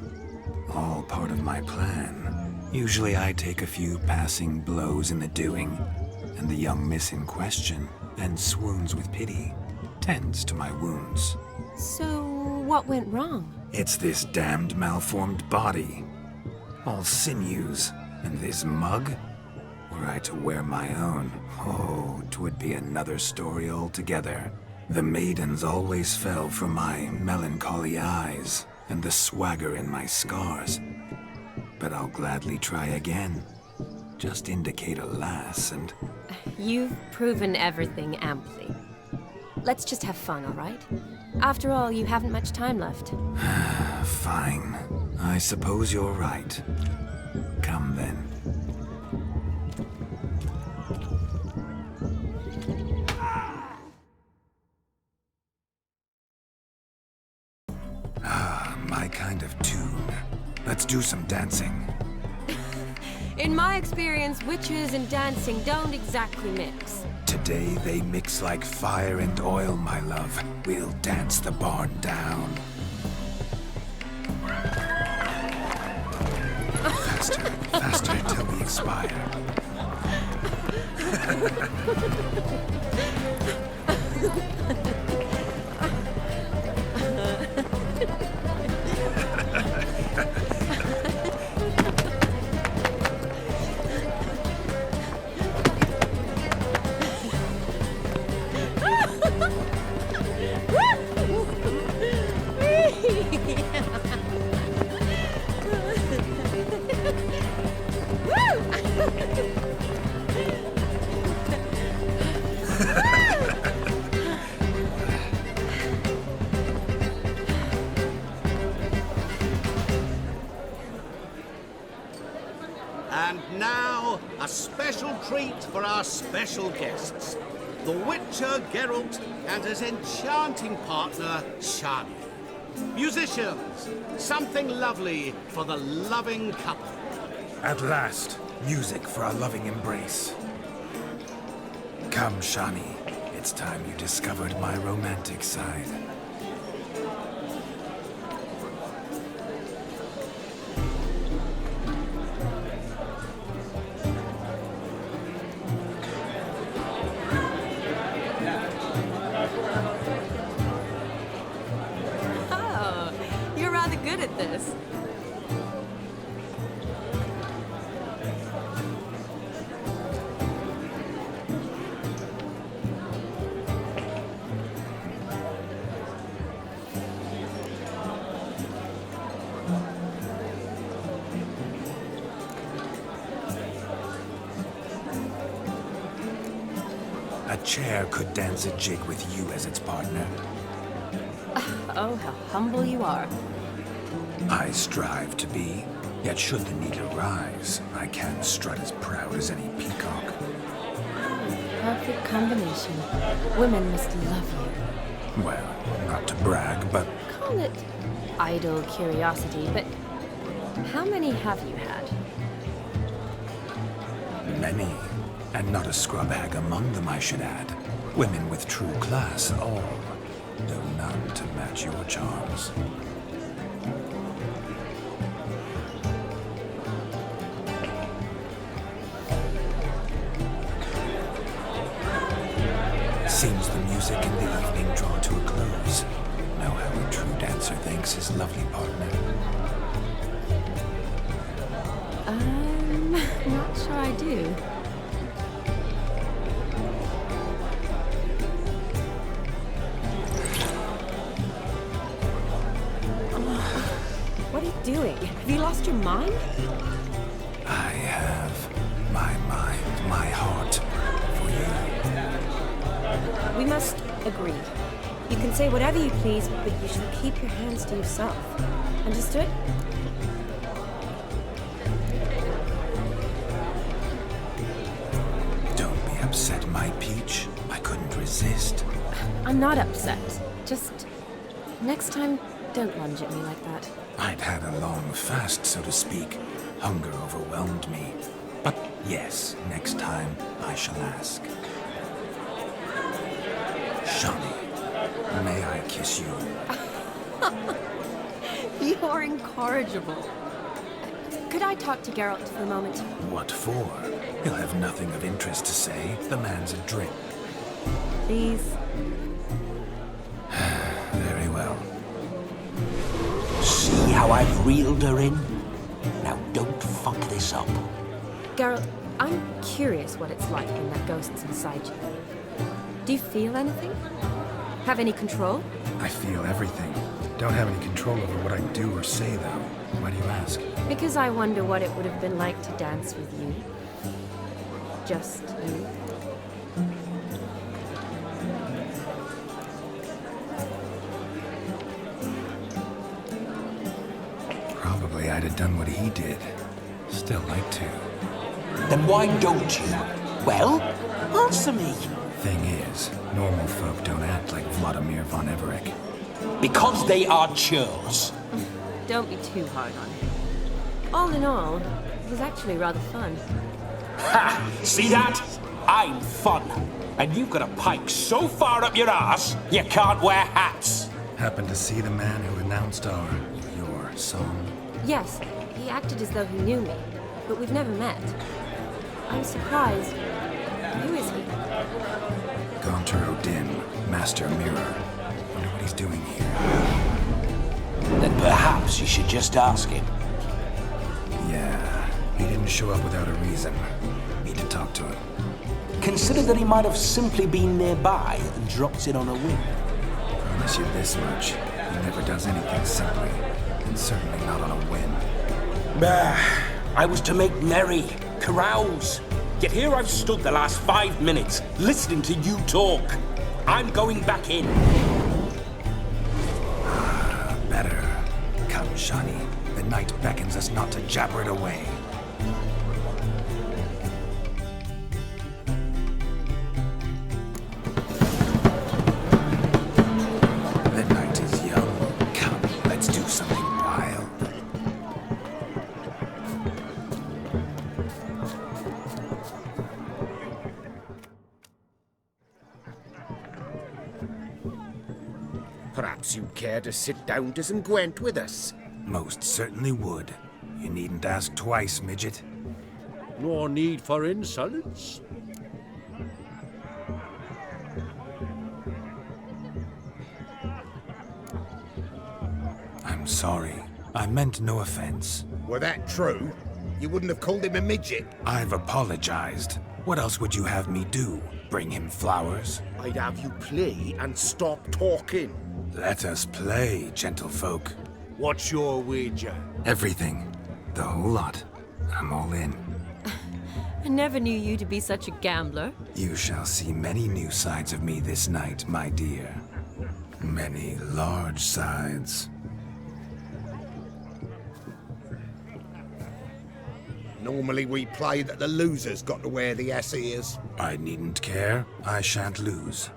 All part of my plan. Usually I take a few passing blows in the doing, and the young miss in question then swoons with pity, tends to my wounds. So, what went wrong? It's this damned malformed body. All sinews, and this mug? Were I to wear my own, oh, 'twould be another story altogether. The maidens always fell for my melancholy eyes, and the swagger in my scars. But I'll gladly try again. Just indicate a lass and... You've proven everything amply. Let's just have fun, all right? After all, you haven't much time left. Fine. I suppose you're right. Come then. My kind of tune. Let's do some dancing. In my experience, witches and dancing don't exactly mix. Today they mix like fire and oil, my love. We'll dance the barn down. Faster, faster till we expire. And now, a special treat for our special guests. The Witcher Geralt and his enchanting partner, Shani. Musicians, something lovely for the loving couple. At last, music for our loving embrace. Come, Shani. It's time you discovered my romantic side. Oh, you're rather good at this. A chair could dance a jig with you as its partner. Oh, how humble you are. I strive to be, yet should the need arise, I can strut as proud as any peacock. Perfect combination. Women must love you. Well, not to brag, but Call it idle curiosity, but how many have you had? many. And not a scrub hag among them, I should add. Women with true class, all. Though none to match your charms. Seems the music in the evening draw to a close. Know how a true dancer thanks his lovely partner. Not sure I do. What are you doing? Have you lost your mind? I have my mind, my heart for you. We must agree. You can say whatever you please, but you should keep your hands to yourself. Understood? Don't be upset, my peach. I couldn't resist. I'm not upset. Just next time, don't lunge at me like that. I'd had a long fast, so to speak. Hunger overwhelmed me. But Yes, next time I shall ask. Shani, may I kiss you? You're incorrigible. Could I talk to Geralt for a moment? What for? He'll have nothing of interest to say. The man's a drink. Please. Very well. See how I've reeled her in? Now don't fuck this up. Geralt, I'm curious what it's like when that ghost's inside you. Do you feel anything? Have any control? I feel everything. Don't have any control over what I do or say, though. Why do you ask? Because I wonder what it would have been like to dance with you. Just you. Probably I'd have done what he did. Still like to. Then why don't you? Well, answer me. Thing is, normal folk don't act like Vladimir von Everett. Because they are churls. Don't be too hard on him. All in all, it was actually rather fun. Ha! See that? I'm fun. And you've got a pike so far up your arse, you can't wear hats. Happened to see the man who announced your song? Yes, he acted as though he knew me, but we've never met. I'm surprised. Who is he? Gaunter Odin, Master Mirror. Wonder what he's doing here. Then perhaps you should just ask him. Yeah, he didn't show up without a reason. Need to talk to him. Consider that he might have simply been nearby and dropped in on a whim. Promise you this much. He never does anything simply. And certainly not on a whim. I was to make merry, carouse. Yet here I've stood the last 5 minutes, listening to you talk. I'm going back in. Better. Come, Shani. The night beckons us not to jabber it away. The night is young. Come, let's do something wild. Perhaps you'd care to sit down to some Gwent with us. Most certainly would. You needn't ask twice, midget. No need for insolence. I'm sorry. I meant no offense. Were that true, you wouldn't have called him a midget. I've apologized. What else would you have me do? Bring him flowers? I'd have you play and stop talking. Let us play, gentlefolk. What's your wager? Everything. The whole lot. I'm all in. I never knew you to be such a gambler. You shall see many new sides of me this night, my dear. Many large sides. Normally we play that the loser's got to wear the ass ears. I needn't care. I shan't lose.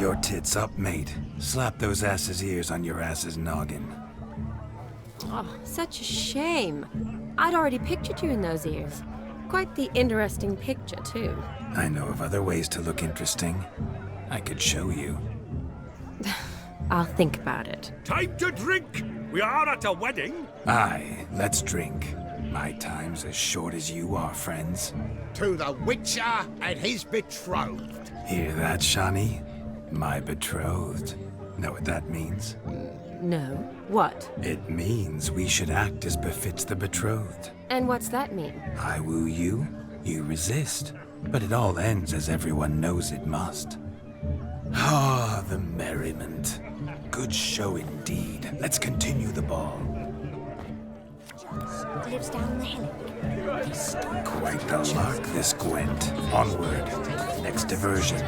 your tits up, mate. Slap those asses' ears on your ass's noggin. Oh, such a shame. I'd already pictured you in those ears. Quite the interesting picture, too. I know of other ways to look interesting. I could show you. I'll think about it. Time to drink! We are at a wedding! Aye, let's drink. My time's as short as you are, friends. To the Witcher and his betrothed. Hear that, Shawnee? My betrothed. Know what that means? No. What? It means we should act as befits the betrothed. And what's that mean? I woo you, you resist. But it all ends as everyone knows it must. Ah, the merriment. Good show indeed. Let's continue the ball. Lives down the hill. Quite the lark, this Gwent. Onward. Next diversion.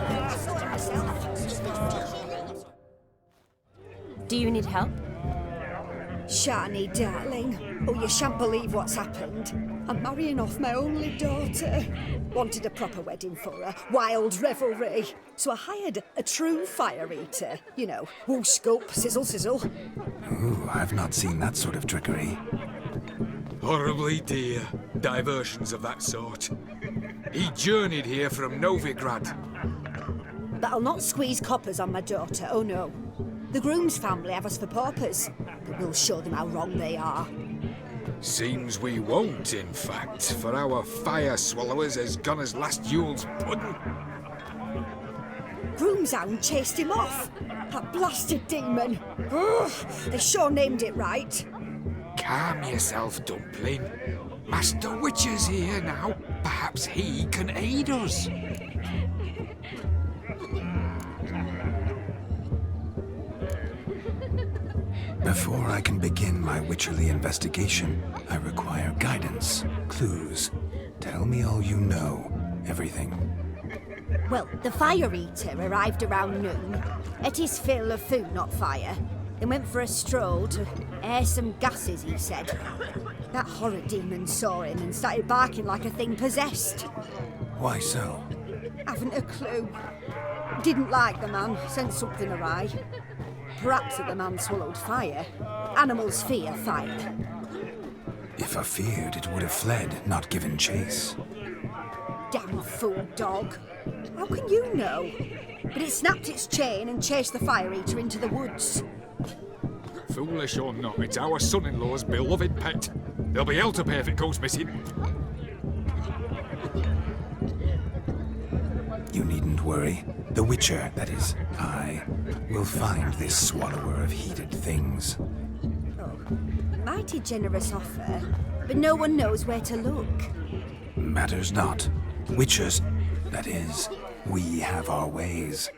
Do you need help? Shani, darling. Oh, you shan't believe what's happened. I'm marrying off my only daughter. Wanted a proper wedding for her. Wild revelry. So I hired a true fire eater. You know, whoosh, scoop, sizzle, sizzle. Ooh, I've not seen that sort of trickery. Horribly dear diversions of that sort. He journeyed here from Novigrad. But I'll not squeeze coppers on my daughter, oh no. The groom's family have us for paupers, but we'll show them how wrong they are. Seems we won't, in fact, for our fire swallowers has gone as last Yule's pudding. Groom's hound chased him off. That blasted demon. Ugh, they sure named it right. Calm yourself, Dumpling. Master Witcher's here now. Perhaps he can aid us. Before I can begin my witcherly investigation, I require guidance, clues. Tell me all you know. Everything. Well, the fire eater arrived around noon. Ate his fill of food, not fire. Then went for a stroll to air some gases, he said. That horror demon saw him and started barking like a thing possessed. Why so? Haven't a clue. Didn't like the man, sensed something awry. Perhaps that the man swallowed fire. Animals fear fire. If I feared, it would have fled, not given chase. Damn fool dog. How can you know? But it snapped its chain and chased the fire eater into the woods. Foolish or not, it's our son-in-law's beloved pet. There'll be hell to pay if it goes missing. You needn't worry. The Witcher, that is, I, will find this swallower of heated things. Oh, mighty generous offer, but no one knows where to look. Matters not. Witchers, that is, we have our ways.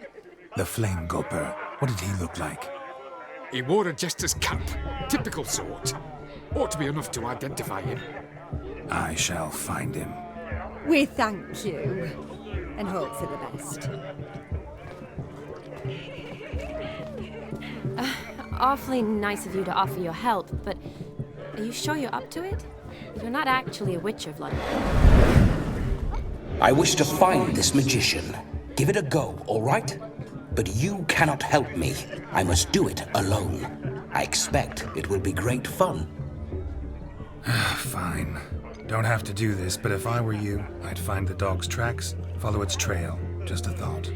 The Flame Gulper, what did he look like? He wore a jester's cap, typical sort. Ought to be enough to identify him. I shall find him. We thank you, and hope for the best. Awfully nice of you to offer your help, but are you sure you're up to it? You're not actually a witcher, Vladimir. I wish to find this magician. Give it a go, all right? But you cannot help me. I must do it alone. I expect it will be great fun. Fine. Don't have to do this, but if I were you, I'd find the dog's tracks, follow its trail. Just a thought.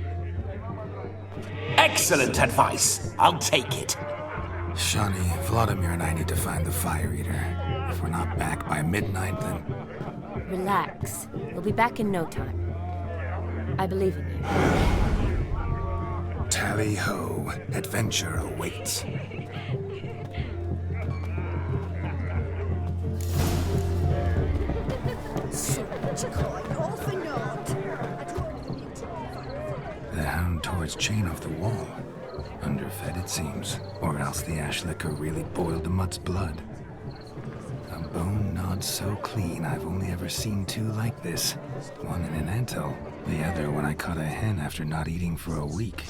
Excellent advice. I'll take it. Shawnee, Vladimir and I need to find the fire eater. If we're not back by midnight, then... Relax. We'll be back in no time. I believe in you. Tally-ho. Adventure awaits. The hound tore its chain off the wall. Underfed, it seems. Or else the ash liquor really boiled the mutt's blood. A bone gnawed so clean, I've only ever seen two like this. One in an antle, the other when I caught a hen after not eating for a week.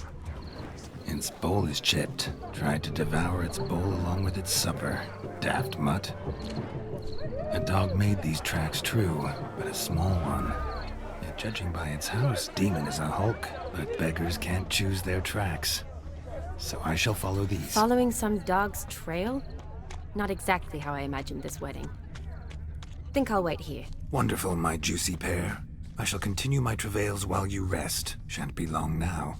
Its bowl is chipped. Tried to devour its bowl along with its supper. Daft mutt. A dog made these tracks true, but a small one. It Judging by its house, Demon is a hulk, but beggars can't choose their tracks. So I shall follow these. Following some dog's trail? Not exactly how I imagined this wedding. Think I'll wait here. Wonderful, my juicy pair. I shall continue my travails while you rest. Shan't be long now.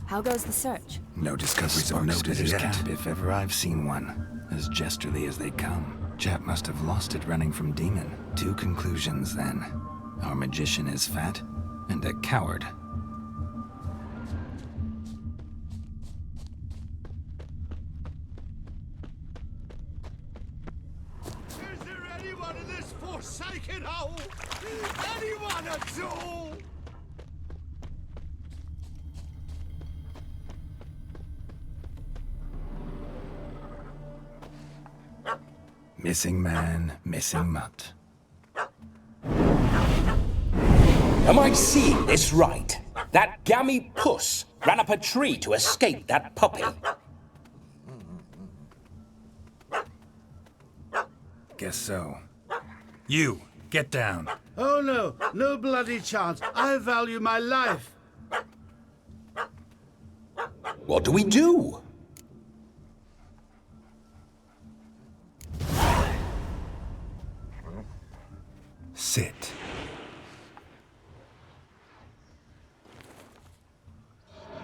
How goes the search? No discoveries or notices camp if ever I've seen one. As gesterly as they come. Chap must have lost it running from Demon. 2 conclusions, then. Our magician is fat, and a coward. Is there anyone in this forsaken hole? Anyone at all? Missing man, missing mutt. Am I seeing this right? That gammy puss ran up a tree to escape that puppy. Guess so. You, get down. Oh no, no bloody chance. I value my life. What do we do? Sit.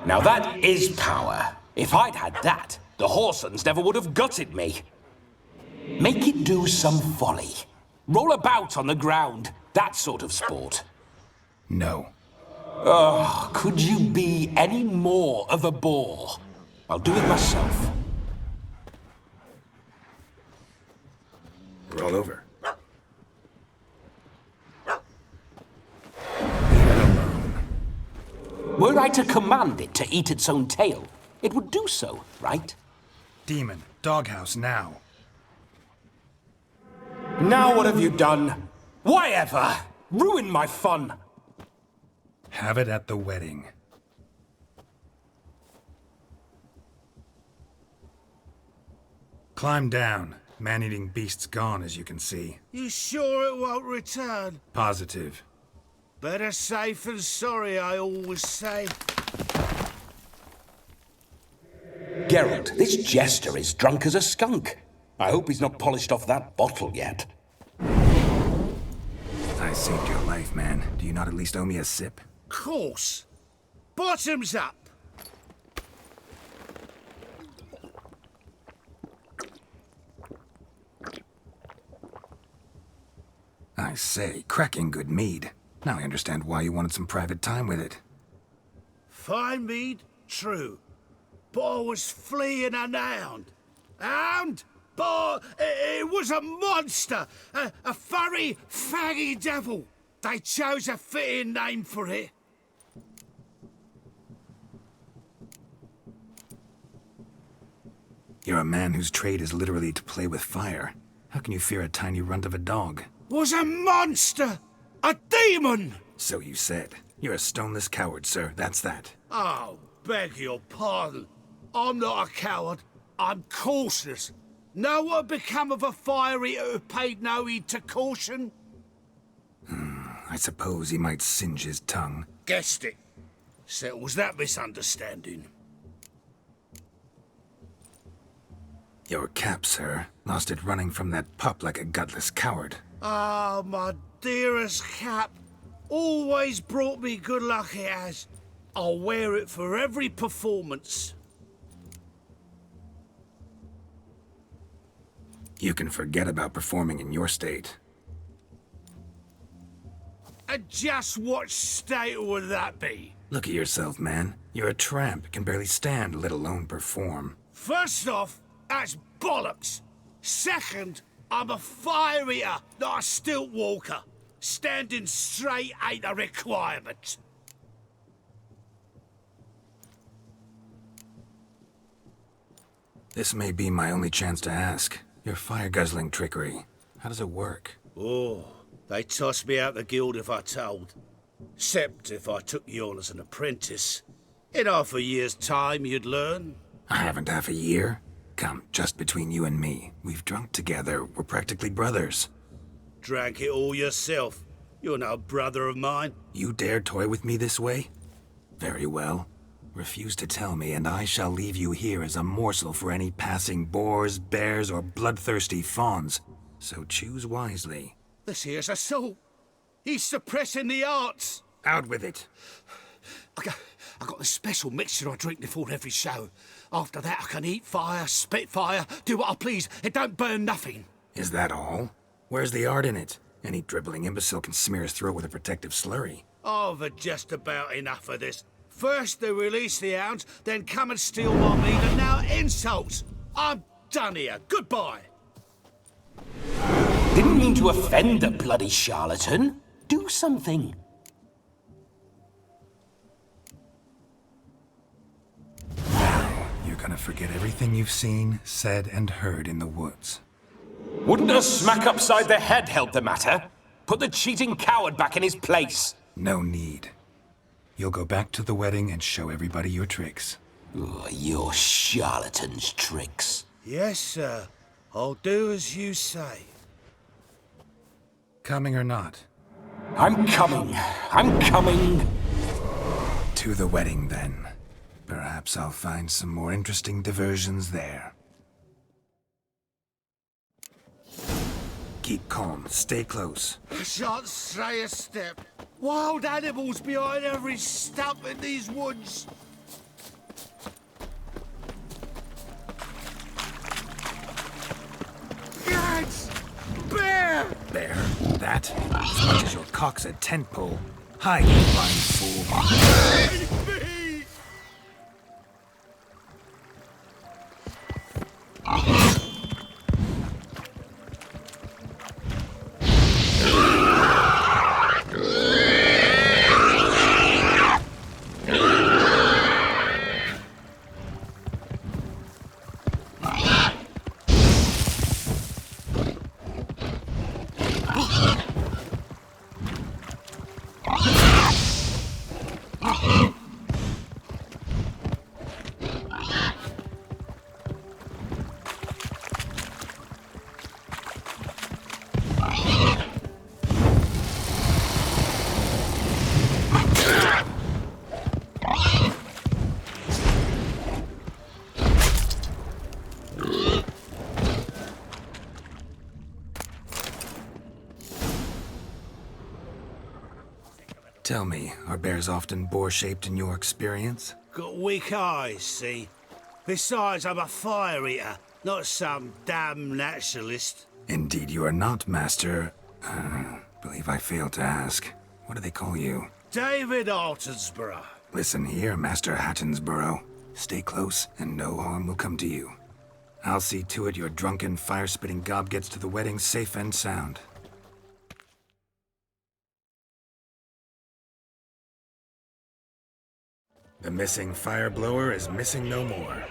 Now that is power. If I'd had that, the Horsons never would have gutted me. Make it do some folly. Roll about on the ground. That sort of sport. No. Oh, could you be any more of a bore? I'll do it myself. Roll over. Were I to command it to eat its own tail, it would do so, right? Demon, doghouse now. Now what have you done? Why ever? Ruin my fun. Have it at the wedding. Climb down. Man-eating beast's gone, as you can see. You sure it won't return? Positive. Better safe than sorry, I always say. Geralt, this jester is drunk as a skunk. I hope he's not polished off that bottle yet. I saved your life, man. Do you not at least owe me a sip? Course. Bottoms up. I say, cracking good mead. Now I understand why you wanted some private time with it. Fine mead, true. But I was fleeing an hound. Hound? But it was a monster. A furry, faggy devil. They chose a fitting name for it. You're a man whose trade is literally to play with fire. How can you fear a tiny runt of a dog? Was a monster! A demon! So you said. You're a stoneless coward, sir. That's that. Oh, beg your pardon. I'm not a coward. I'm cautious. Know what become of a fire eater who paid no heed to caution? I suppose he might singe his tongue. Guessed it. Settles that misunderstanding. Your cap, sir. Lost it running from that pup like a gutless coward. Ah, my dearest cap. Always brought me good luck it has. I'll wear it for every performance. You can forget about performing in your state. And just what state would that be? Look at yourself, man. You're a tramp, can barely stand, let alone perform. First off, that's bollocks. Second, I'm a fire eater, not a stilt walker. Standing straight ain't a requirement. This may be my only chance to ask. Your fire-guzzling trickery, how does it work? Oh, they toss me out the guild if I told. Except if I took you on as an apprentice. In half a year's time, you'd learn. I haven't half a year. Come, just between you and me. We've drunk together. We're practically brothers. Drank it all yourself. You're no brother of mine. You dare toy with me this way? Very well. Refuse to tell me, and I shall leave you here as a morsel for any passing boars, bears, or bloodthirsty fawns. So choose wisely. This here's assault. He's suppressing the arts. Out with it. I got this special mixture I drink before every show. After that, I can eat fire, spit fire, do what I please. It don't burn nothing. Is that all? Where's the art in it? Any dribbling imbecile can smear his throat with a protective slurry. I've had just about enough of this. First they release the hounds, then come and steal my meat, and now insults. I'm done here. Goodbye. Didn't mean to offend the bloody charlatan. Do something. Now, you're gonna forget everything you've seen, said, and heard in the woods. Wouldn't a smack upside the head help the matter? Put the cheating coward back in his place. No need. You'll go back to the wedding and show everybody your tricks. Oh, your charlatan's tricks. Yes, sir. I'll do as you say. Coming or not? I'm coming. I'm coming. To the wedding, then. Perhaps I'll find some more interesting diversions there. Keep calm. Stay close. I shan't stray a step. Wild animals behind every stump in these woods. Gads! Bear! Bear? That? As much as your cock's a tent pole. Hide, you blind fool. Tell me, are bears often boar-shaped in your experience? Got weak eyes, see? Besides, I'm a fire eater, not some damn naturalist. Indeed you are not, Master... believe I failed to ask. What do they call you? David Altonsborough. Listen here, Master Hattonsborough. Stay close, and no harm will come to you. I'll see to it your drunken, fire-spitting gob gets to the wedding safe and sound. The missing fire blower is missing no more.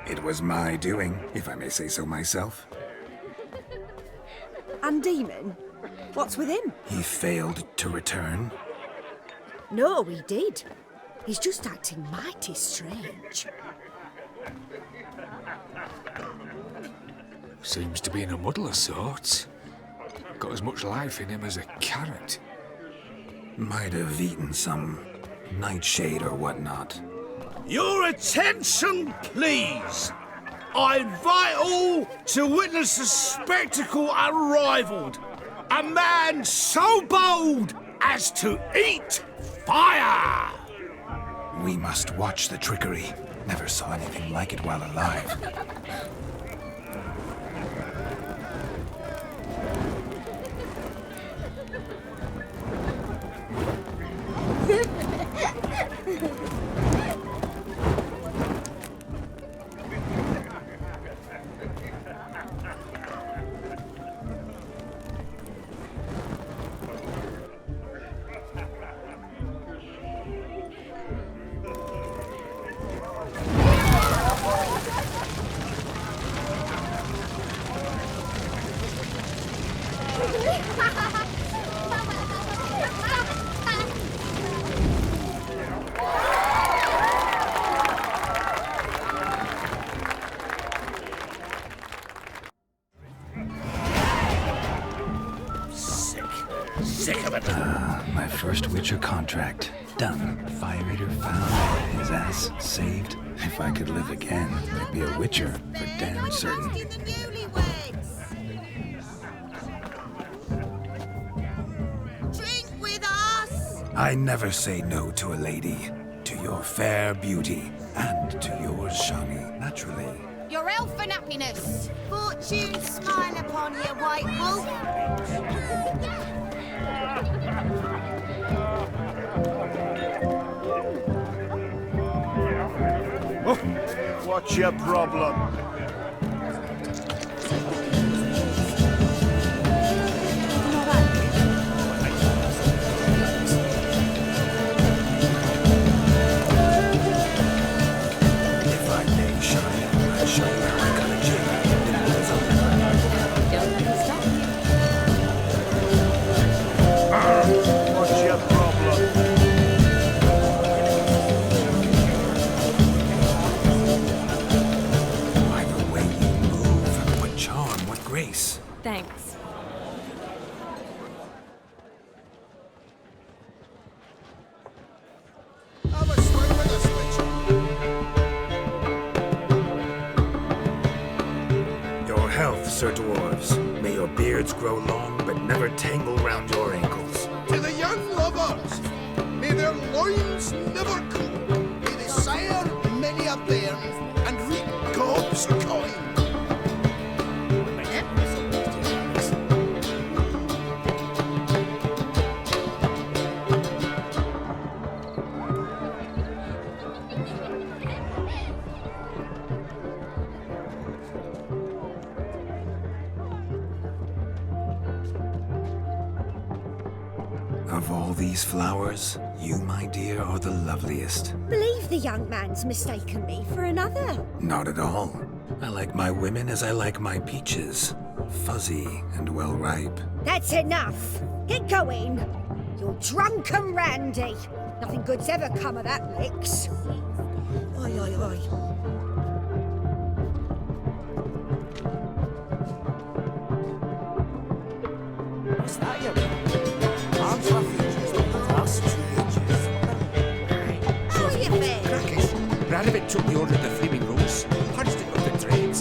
It was my doing, if I may say so myself. And Demon? What's with him? He failed to return. No, he did. He's just acting mighty strange. Seems to be in a muddle of sorts. Got as much life in him as a carrot. Might have eaten some nightshade or whatnot. Your attention, please! I invite all to witness a spectacle unrivaled. A man so bold as to eat fire! We must watch the trickery. Never saw anything like it while alive. My first Witcher contract. Done. Fire Eater found. His ass saved. If I could live again, I'd be a Witcher, for damn certain. Drink with us! I never say no to a lady. To your fair beauty. And to yours, Shani, naturally. Your elfin happiness! Fortune smile upon you, white wolf! Oh, what's your problem? What's your problem? By the way you move, what charm, what grace. Thanks. Your health, Sir Dwarves. May your beards grow long, but never tangle round your ankles. To the young lovers, may their loins never cool. May they sire many a bairn and reap gobs of coin. Of all these flowers, you, my dear, are the loveliest. Believe the young man's mistaken me for another. Not at all. I like my women as I like my peaches. Fuzzy and well ripe. That's enough. Get going. You're drunk and randy. Nothing good's ever come of that, Licks. Oi, oi, oi. What's that, you? Arms refugees, not the glass changes. How you feel? Crackish. Radovid took the order of the flaming rose, punched it with the dreads.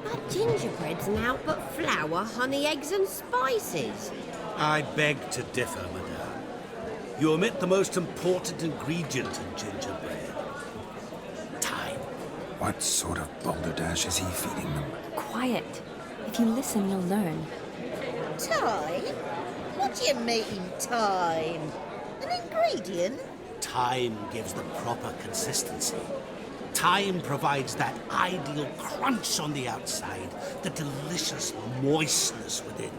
But gingerbread's naught but flour, honey, eggs and spices. I beg to differ, madame. You omit the most important ingredient in gingerbread. Time. What sort of balderdash is he feeding them? Quiet. If you listen, you'll learn. Time? What do you mean, time? An ingredient? Time gives the proper consistency. Time provides that ideal crunch on the outside, the delicious moistness within.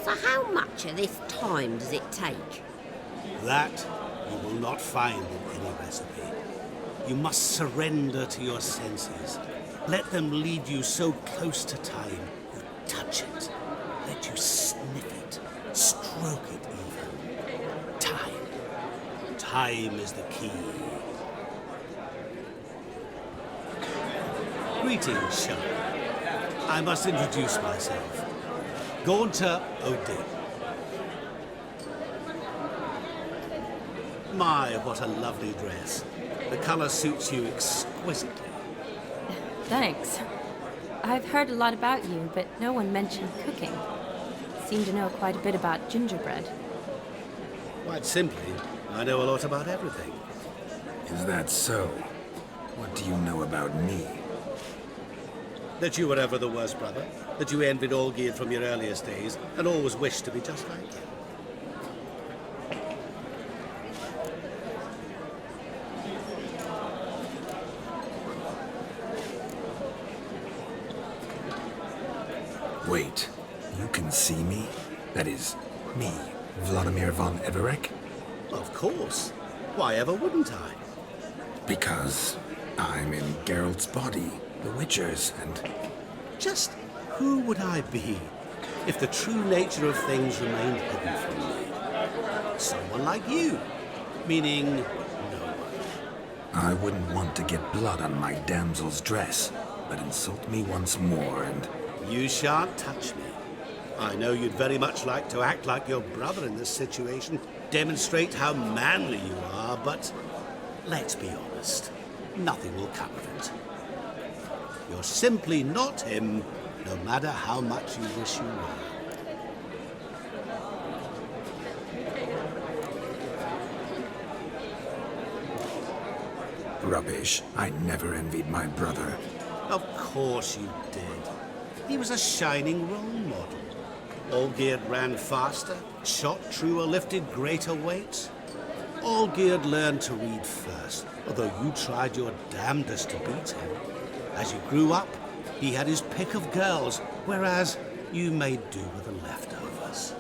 So how much of this time does it take? That you will not find in any recipe. You must surrender to your senses. Let them lead you so close to time, you touch it. Let you sniff it, stroke it even. Time. Time is the key. Greetings, Sean. I must introduce myself. Gaunter O'Dill. My, what a lovely dress. The colour suits you exquisitely. Thanks. I've heard a lot about you, but no one mentioned cooking. Seem to know quite a bit about gingerbread. Quite simply, I know a lot about everything. Is that so? What do you know about me? That you were ever the worst brother, that you envied Olgierd from your earliest days, and always wished to be just like him. Wait, you can see me? That is, me, Vladimir von Everek? Of course. Why ever wouldn't I? Because I'm in Geralt's body, the Witcher's, and... Just who would I be if the true nature of things remained hidden from me? Someone like you, meaning no one. I wouldn't want to get blood on my damsel's dress. but insult me once more and... You shan't touch me. I know you'd very much like to act like your brother in this situation, demonstrate how manly you are, but let's be honest, nothing will come of it. You're simply not him, no matter how much you wish you were. Rubbish. I never envied my brother. Of course you did. He was a shining role model. Olgierd ran faster, shot truer, lifted greater weights. Olgierd learned to read first, although you tried your damnedest to beat him. As you grew up, he had his pick of girls, whereas you made do with the leftovers.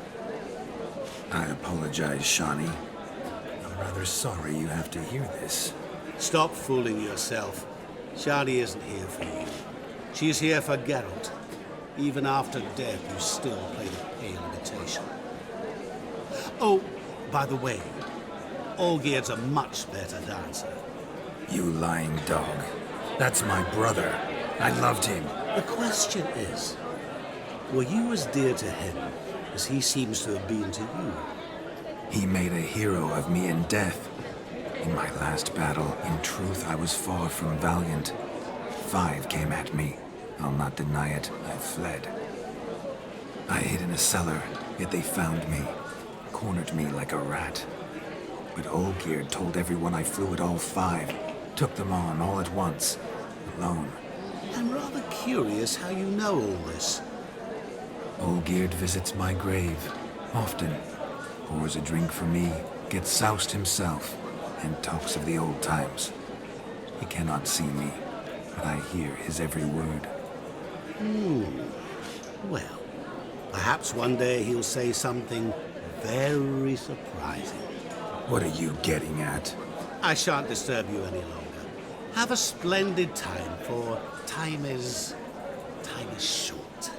I apologize, Shawnee. I'm rather sorry you have to hear this. Stop fooling yourself. Shani isn't here for you. She's here for Geralt. Even after death, you still play the pale imitation. Oh, by the way, Olgierd's a much better dancer. You lying dog. That's my brother. I loved him. The question is, were you as dear to him as he seems to have been to you? He made a hero of me in death. In my last battle, in truth, I was far from valiant. 5 came at me. I'll not deny it, I fled. I hid in a cellar, yet they found me, cornered me like a rat. But Olgierd told everyone I flew at all 5, took them on all at once, alone. I'm rather curious how you know all this. Olgierd visits my grave, often. Pours a drink for me, gets soused himself, and talks of the old times. He cannot see me, but I hear his every word. Well, perhaps one day he'll say something very surprising. What are you getting at? I shan't disturb you any longer. Have a splendid time, for time is short.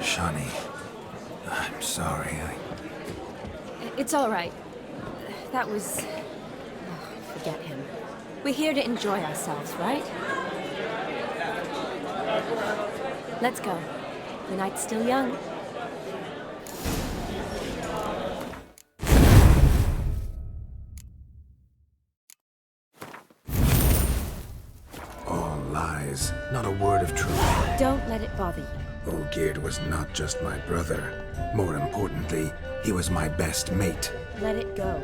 Shawnee, I'm sorry, It's all right. That was... Oh, forget him. We're here to enjoy ourselves, right? Let's go. The night's still young. All lies, not a word of truth. Don't let it bother you. Olgierd was not just my brother. More importantly, he was my best mate. Let it go.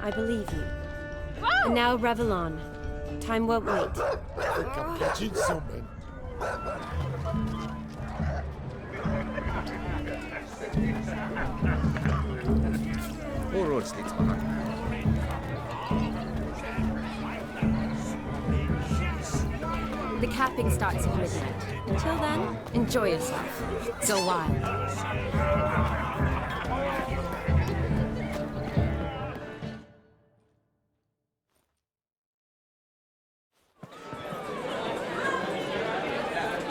I believe you. And now revel on. Time won't wait. I'm catching something. All roads lead to Bahag. The capping starts at midnight. Until then, enjoy yourself. So wild.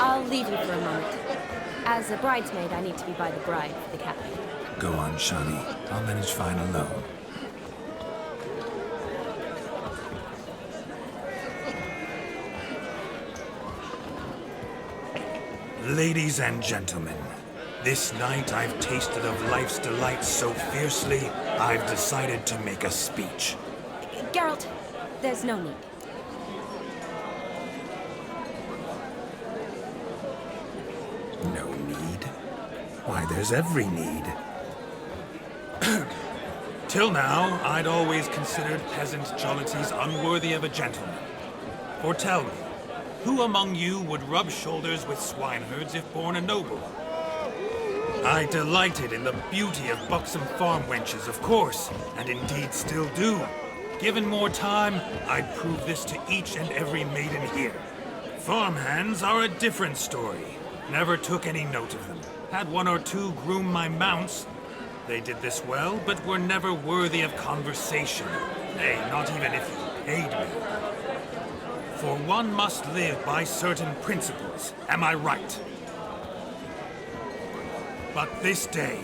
I'll leave you for a moment. As a bridesmaid, I need to be by the bride for the capping. Go on, Shawnee. I'll manage fine alone. Ladies and gentlemen, this night I've tasted of life's delights so fiercely, I've decided to make a speech. Geralt, there's no need. No need? Why, there's every need. Till now, I'd always considered peasant jollities unworthy of a gentleman. For tell me, who among you would rub shoulders with swineherds if born a noble? I delighted in the beauty of buxom farm wenches, of course, and indeed still do. Given more time, I'd prove this to each and every maiden here. Farmhands are a different story. Never took any note of them. Had 1 or 2 groom my mounts. They did this well, but were never worthy of conversation. Nay, not even if you paid me. For one must live by certain principles, am I right? But this day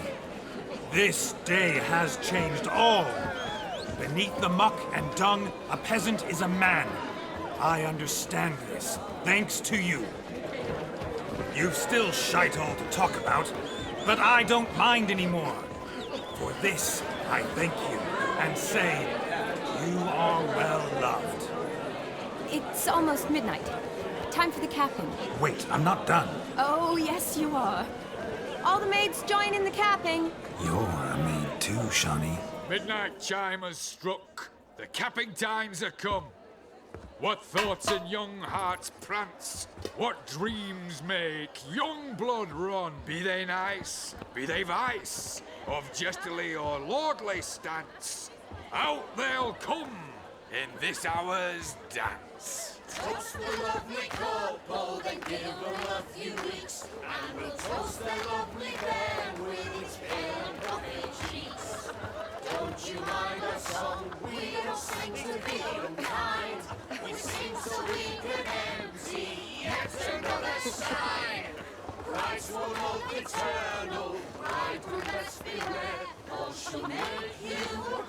has changed all. Beneath the muck and dung, a peasant is a man. I understand this, thanks to you. You've still shite all to talk about, but I don't mind anymore. For this, I thank you and say, you are well loved. It's almost midnight. Time for the capping. Wait, I'm not done. Oh, yes, you are. All the maids join in the capping. You're a maid too, Shawnee. Midnight chime has struck. The capping times are come. What thoughts in young hearts prance? What dreams make young blood run? Be they nice, be they vice, of jestily or lordly stance, out they'll come in this hour's dance. Toast the lovely couple, then give them a few weeks, and we'll toast the lovely band with its pale and puffy cheeks. Don't you mind our song? We don't sing to be unkind. We sing so we can empty yet another side. Christ will hope eternal, bridegroom let's beware, or she'll make you a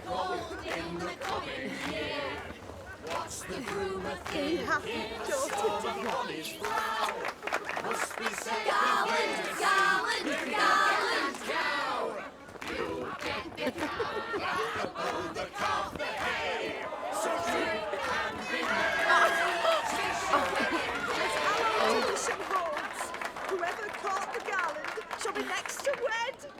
go in the coming year. What's the groom a thinking? Storm on his brow. Must be said Garland, Garland, Garland, cow. You get the cow, the calf, the hay. So drink and be merry. Tradition holds. Whoever caught the garland shall be next to wed.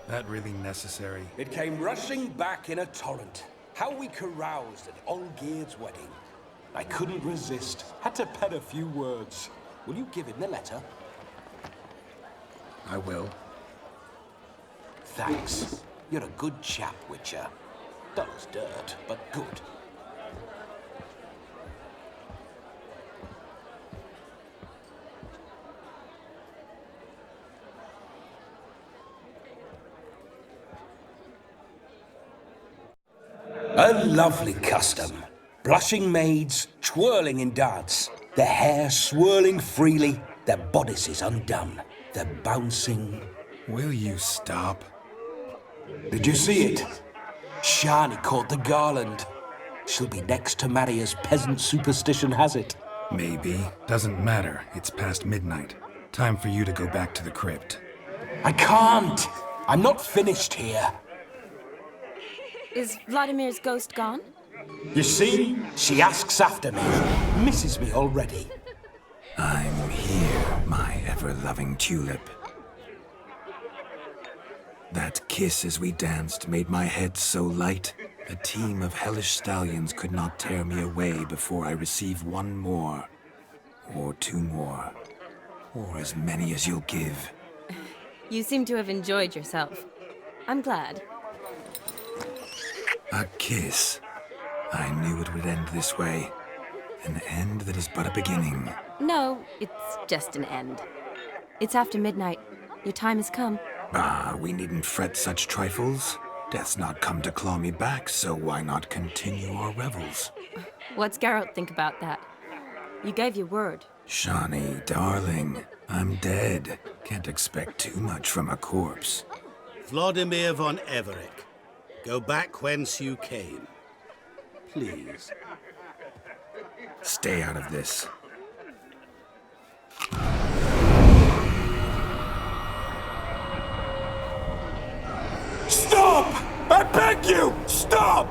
That really necessary? It came rushing back in a torrent. How we caroused at Olgierd's wedding. I couldn't resist. Had to pen a few words. Will you give him the letter? I will. Thanks. You're a good chap, Witcher. Dull as dirt, but good. A lovely custom. Blushing maids, twirling in dance, their hair swirling freely, their bodices undone, their bouncing... Will you stop? Did you see it? Shani caught the garland. She'll be next to marry as peasant superstition has it. Maybe. Doesn't matter. It's past midnight. Time for you to go back to the crypt. I can't! I'm not finished here. Is Vladimir's ghost gone? You see? She asks after me. Misses me already. I'm here, my ever-loving tulip. That kiss as we danced made my head so light. A team of hellish stallions could not tear me away before I receive one more. Or two more. Or as many as you'll give. You seem to have enjoyed yourself. I'm glad. A kiss. I knew it would end this way. An end that is but a beginning. No, it's just an end. It's after midnight. Your time has come. Ah, we needn't fret such trifles. Death's not come to claw me back, so why not continue our revels? What's Geralt think about that? You gave your word. Shawnee, darling, I'm dead. Can't expect too much from a corpse. Vladimir von Everick, go back whence you came. Please. Stay out of this. Stop! I beg you! Stop!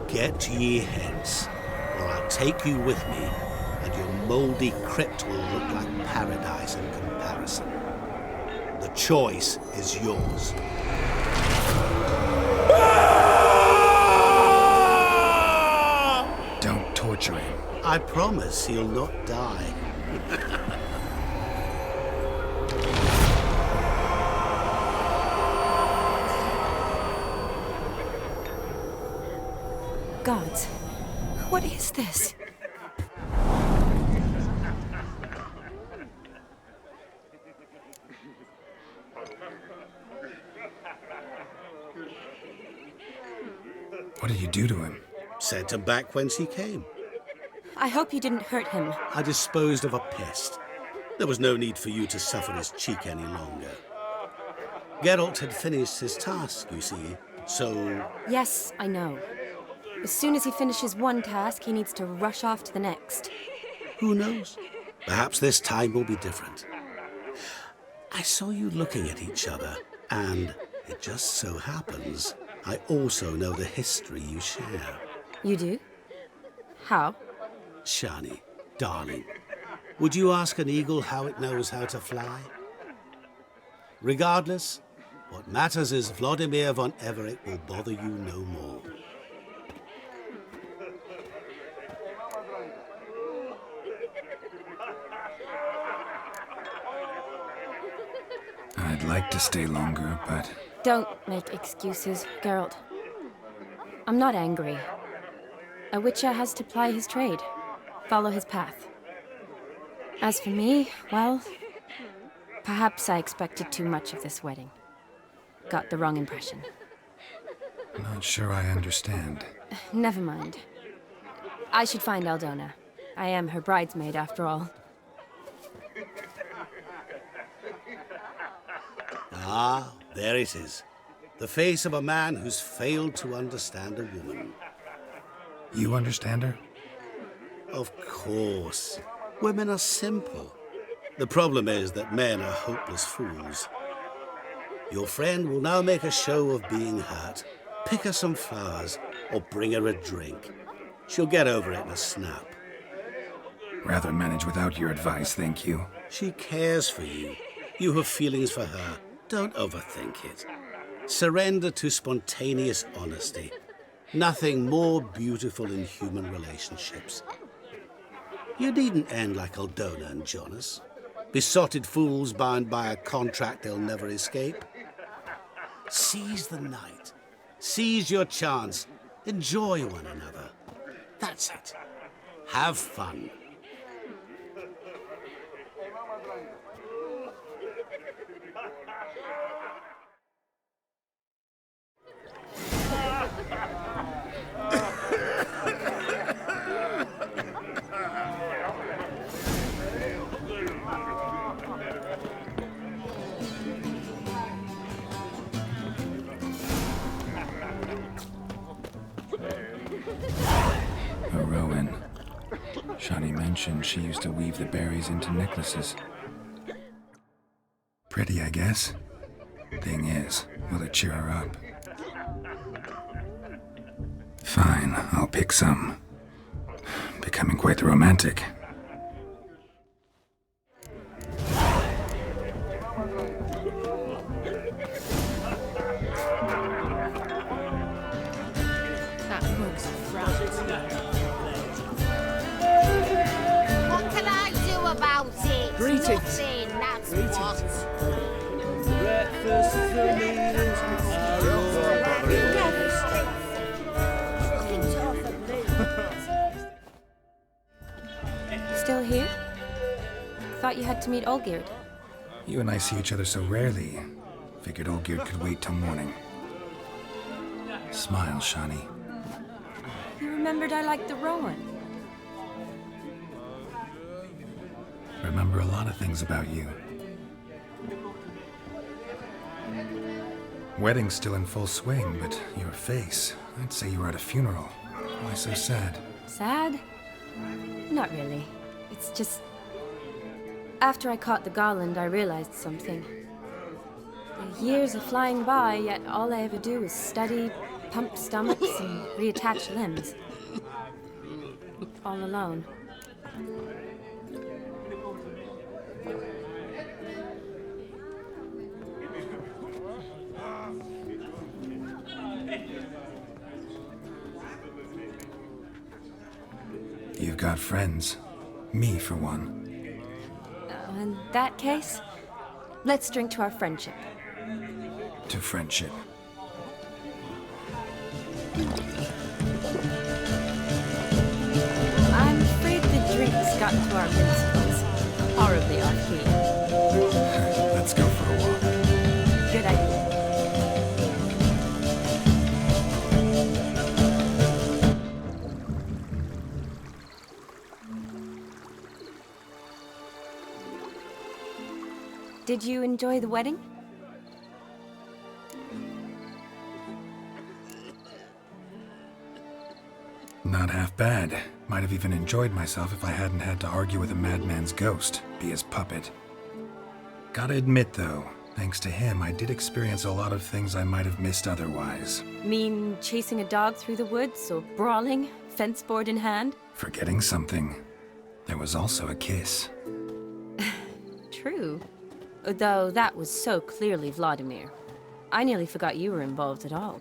Get ye hence, or I'll take you with me, and your mouldy crypt will look like paradise in comparison. The choice is yours. Don't torture him. I promise he'll not die. Gods, what is this? What did you do to him? Sent him back whence he came. I hope you didn't hurt him. I disposed of a pest. There was no need for you to suffer his cheek any longer. Geralt had finished his task, you see, so... Yes, I know. As soon as he finishes one task, he needs to rush off to the next. Who knows? Perhaps this time will be different. I saw you looking at each other, and it just so happens I also know the history you share. You do? How? Shani, darling, would you ask an eagle how it knows how to fly? Regardless, what matters is Vladimir von Everett will bother you no more. I'd like to stay longer, but... Don't make excuses, Geralt. I'm not angry. A witcher has to ply his trade, follow his path. As for me, well, perhaps I expected too much of this wedding. Got the wrong impression. Not sure I understand. Never mind. I should find Aldona. I am her bridesmaid, after all. Ah, there it is. The face of a man who's failed to understand a woman. You understand her? Of course. Women are simple. The problem is that men are hopeless fools. Your friend will now make a show of being hurt, pick her some flowers, or bring her a drink. She'll get over it in a snap. Rather manage without your advice, thank you. She cares for you. You have feelings for her. Don't overthink it. Surrender to spontaneous honesty. Nothing more beautiful in human relationships. You needn't end like Aldona and Jonas. Besotted fools bound by a contract they'll never escape. Seize the night. Seize your chance. Enjoy one another. That's it. Have fun. Shani mentioned she used to weave the berries into necklaces. Pretty, I guess. Thing is, will it cheer her up? Fine, I'll pick some. Becoming quite the romantic. What can I do about it? Greetings. Nothing, that's what. Breakfast for me. Still here? Thought you had to meet Olgierd. You and I see each other so rarely. Figured Olgierd could wait till morning. Smile, Shani. You remembered I liked the Rowan. Remember a lot of things about you. Wedding's still in full swing, but your face, I'd say you were at a funeral. Why so sad? Sad? Not really. It's just... After I caught the garland, I realized something. The years are flying by, yet all I ever do is study, pump stomachs, and reattach limbs. All alone. You've got friends. Me, for one. In that case, Let's drink to our friendship. To friendship. I'm afraid the drinks got into our minstrels. Horribly off-key. Let's go for a walk. Good idea. Did you enjoy the wedding? Not half bad. Might have even enjoyed myself if I hadn't had to argue with a madman's ghost, be his puppet. Gotta admit, though, thanks to him, I did experience a lot of things I might have missed otherwise. Mean chasing a dog through the woods, or brawling, fence board in hand? Forgetting something. There was also a kiss. True. Though that was so clearly Vladimir. I nearly forgot you were involved at all.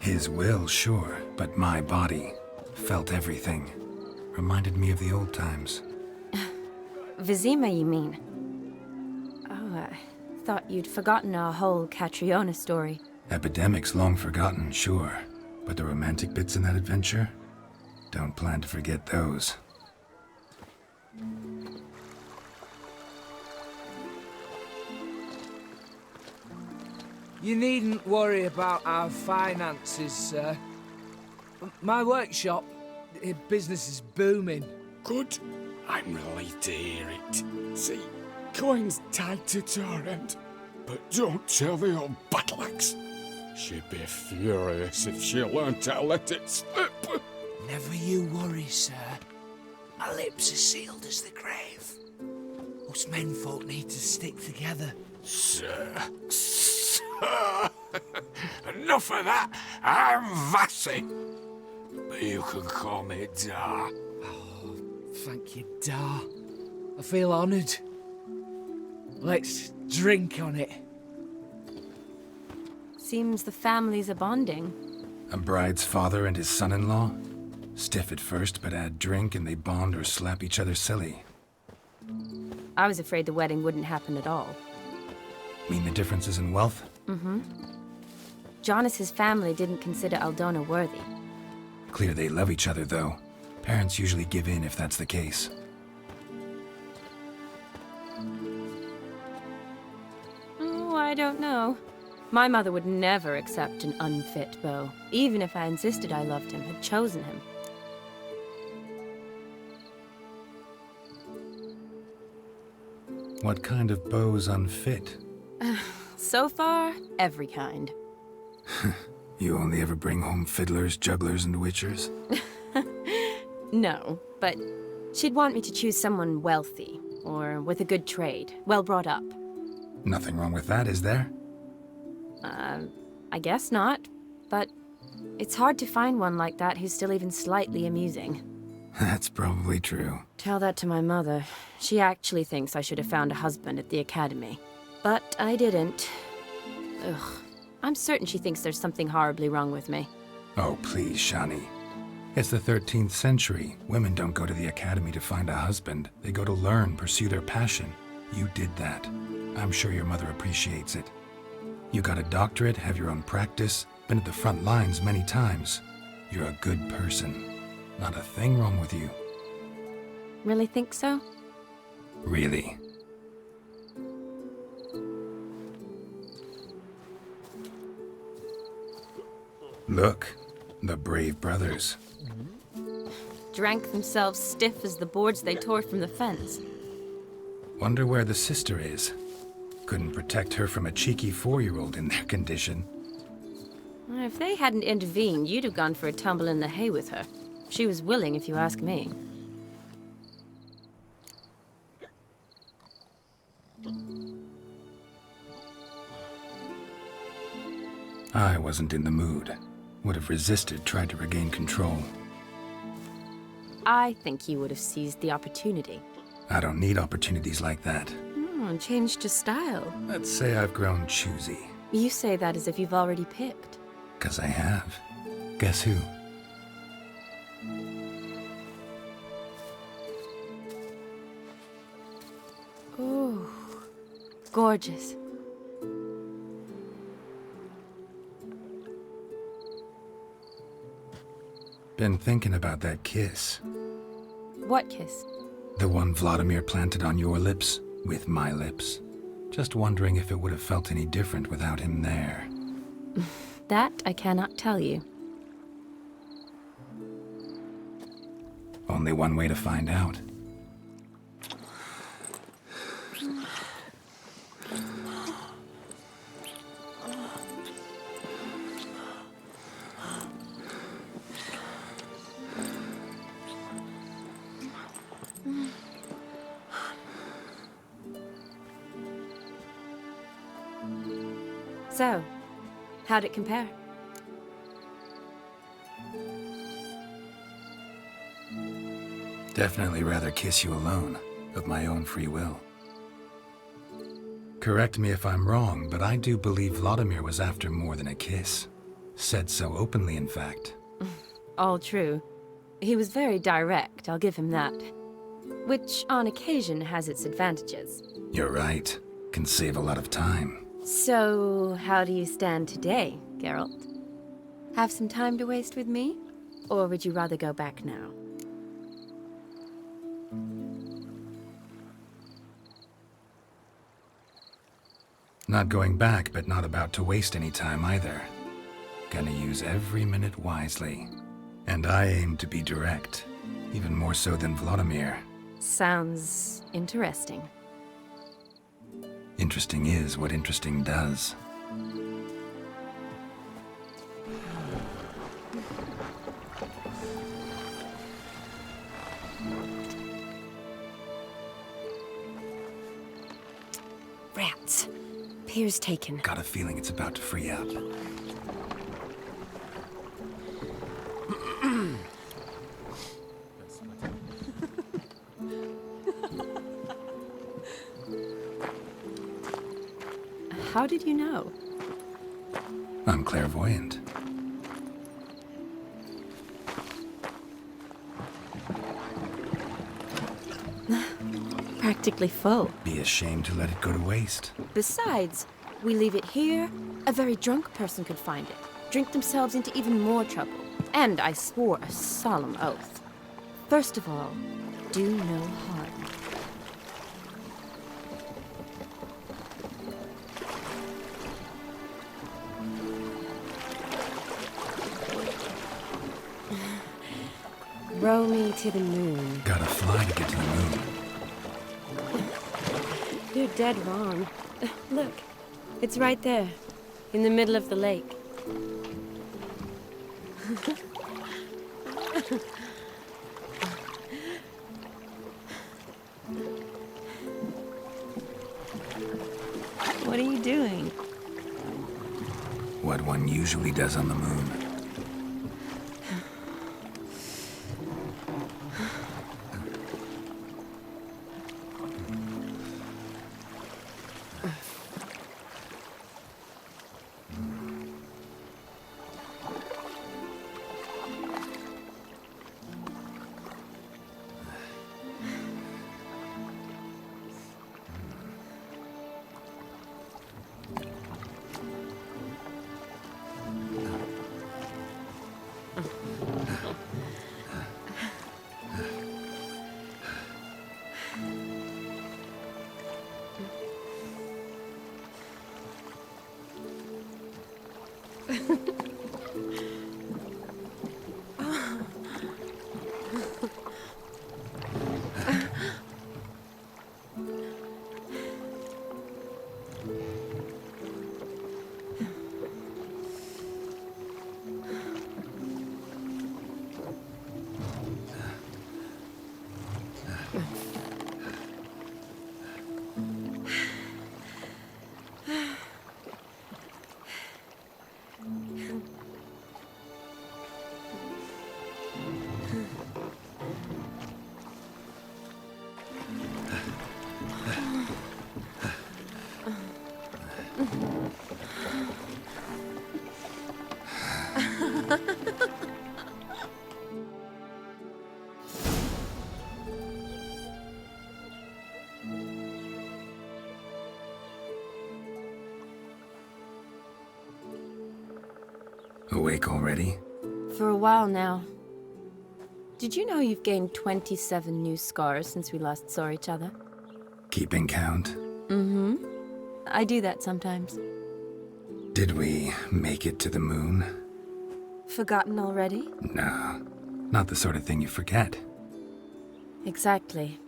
His will, sure, but my body felt everything. Reminded me of the old times. Vizima, you mean? Oh, I thought you'd forgotten our whole Catriona story. Epidemics long forgotten, sure. But the romantic bits in that adventure? Don't plan to forget those. You needn't worry about our finances, sir. My workshop, business is booming. Good. I'm relieved to hear it. See, coin's tied to Torrent. But don't tell the old battleaxe. She'd be furious if she learned how to let it slip. Never you worry, sir. My lips are sealed as the grave. Us menfolk need to stick together. Sir. Enough of that. I'm Vassy. But you can call me Dar. Oh, thank you, Dar. I feel honoured. Let's drink on it. Seems the families are bonding. A bride's father and his son-in-law? Stiff at first, but add drink and they bond or slap each other silly. I was afraid the wedding wouldn't happen at all. Mean the differences in wealth? Mm-hmm. Jonas's family didn't consider Aldona worthy. Clear they love each other, though. Parents usually give in if that's the case. Oh, I don't know. My mother would never accept an unfit beau, even if I insisted I loved him, had chosen him. What kind of beau's unfit? So far, every kind. You only ever bring home fiddlers, jugglers, and witchers? No, but she'd want me to choose someone wealthy, or with a good trade, well brought up. Nothing wrong with that, is there? I guess not, but it's hard to find one like that who's still even slightly amusing. That's probably true. Tell that to my mother. She actually thinks I should have found a husband at the academy. But I didn't. Ugh. I'm certain she thinks there's something horribly wrong with me. Oh, please, Shani. It's the 13th century. Women don't go to the academy to find a husband. They go to learn, pursue their passion. You did that. I'm sure your mother appreciates it. You got a doctorate, have your own practice, been at the front lines many times. You're a good person. Not a thing wrong with you. Really think so? Really. Look, the brave brothers. Drank themselves stiff as the boards they tore from the fence. Wonder where the sister is. Couldn't protect her from a cheeky 4-year-old in their condition. If they hadn't intervened, you'd have gone for a tumble in the hay with her. She was willing, if you ask me. I wasn't in the mood. Would have resisted, tried to regain control. I think you would have seized the opportunity. I don't need opportunities like that. Changed your style. Let's say I've grown choosy. You say that as if you've already picked. 'Cause I have. Guess who? Oh, gorgeous. Been thinking about that kiss. What kiss? The one Vladimir planted on your lips, with my lips. Just wondering if it would have felt any different without him there. That I cannot tell you. Only one way to find out. So, how'd it compare? Definitely rather kiss you alone, of my own free will. Correct me if I'm wrong, but I do believe Vladimir was after more than a kiss. Said so openly, in fact. All true. He was very direct, I'll give him that. Which, on occasion, has its advantages. You're right. Can save a lot of time. So, how do you stand today, Geralt? Have some time to waste with me? Or would you rather go back now? Not going back, but not about to waste any time either. Gonna use every minute wisely. And I aim to be direct, even more so than Vladimir. Sounds interesting. Interesting is what interesting does. Rats. Pier's taken. Got a feeling it's about to free up. How did you know? I'm clairvoyant. Practically full. Be ashamed to let it go to waste. Besides, we leave it here, a very drunk person could find it, drink themselves into even more trouble. And I swore a solemn oath. First of all, do no harm. Row me to the moon. Gotta fly to get to the moon. You're dead wrong. Look, it's right there, in the middle of the lake. What are you doing? What one usually does on the moon. Awake already? For a while now. Did you know you've gained 27 new scars since we last saw each other? Keeping count? Mm-hmm. I do that sometimes. Did we make it to the moon? Forgotten already? No, not the sort of thing you forget. Exactly.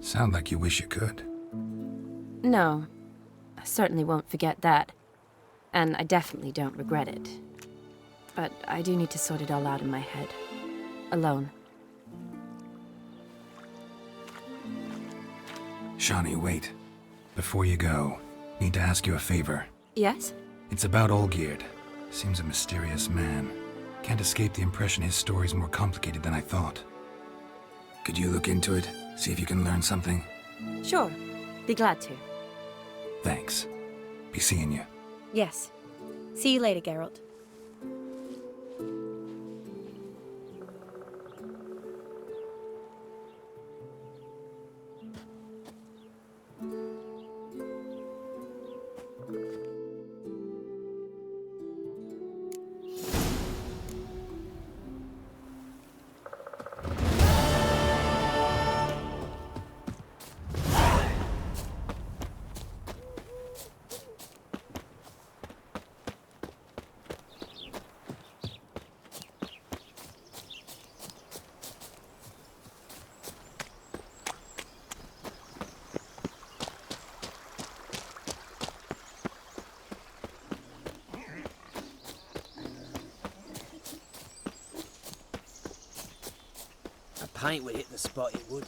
Sound like you wish you could. No, I certainly won't forget that. And I definitely don't regret it. But I do need to sort it all out in my head. Alone. Shawnee, wait. Before you go, need to ask you a favor. Yes? It's about Olgierd. Seems a mysterious man. Can't escape the impression his story's more complicated than I thought. Could you look into it? See if you can learn something? Sure. Be glad to. Thanks. Be seeing you. Yes. See you later, Geralt. A pint would hit the spot, it would.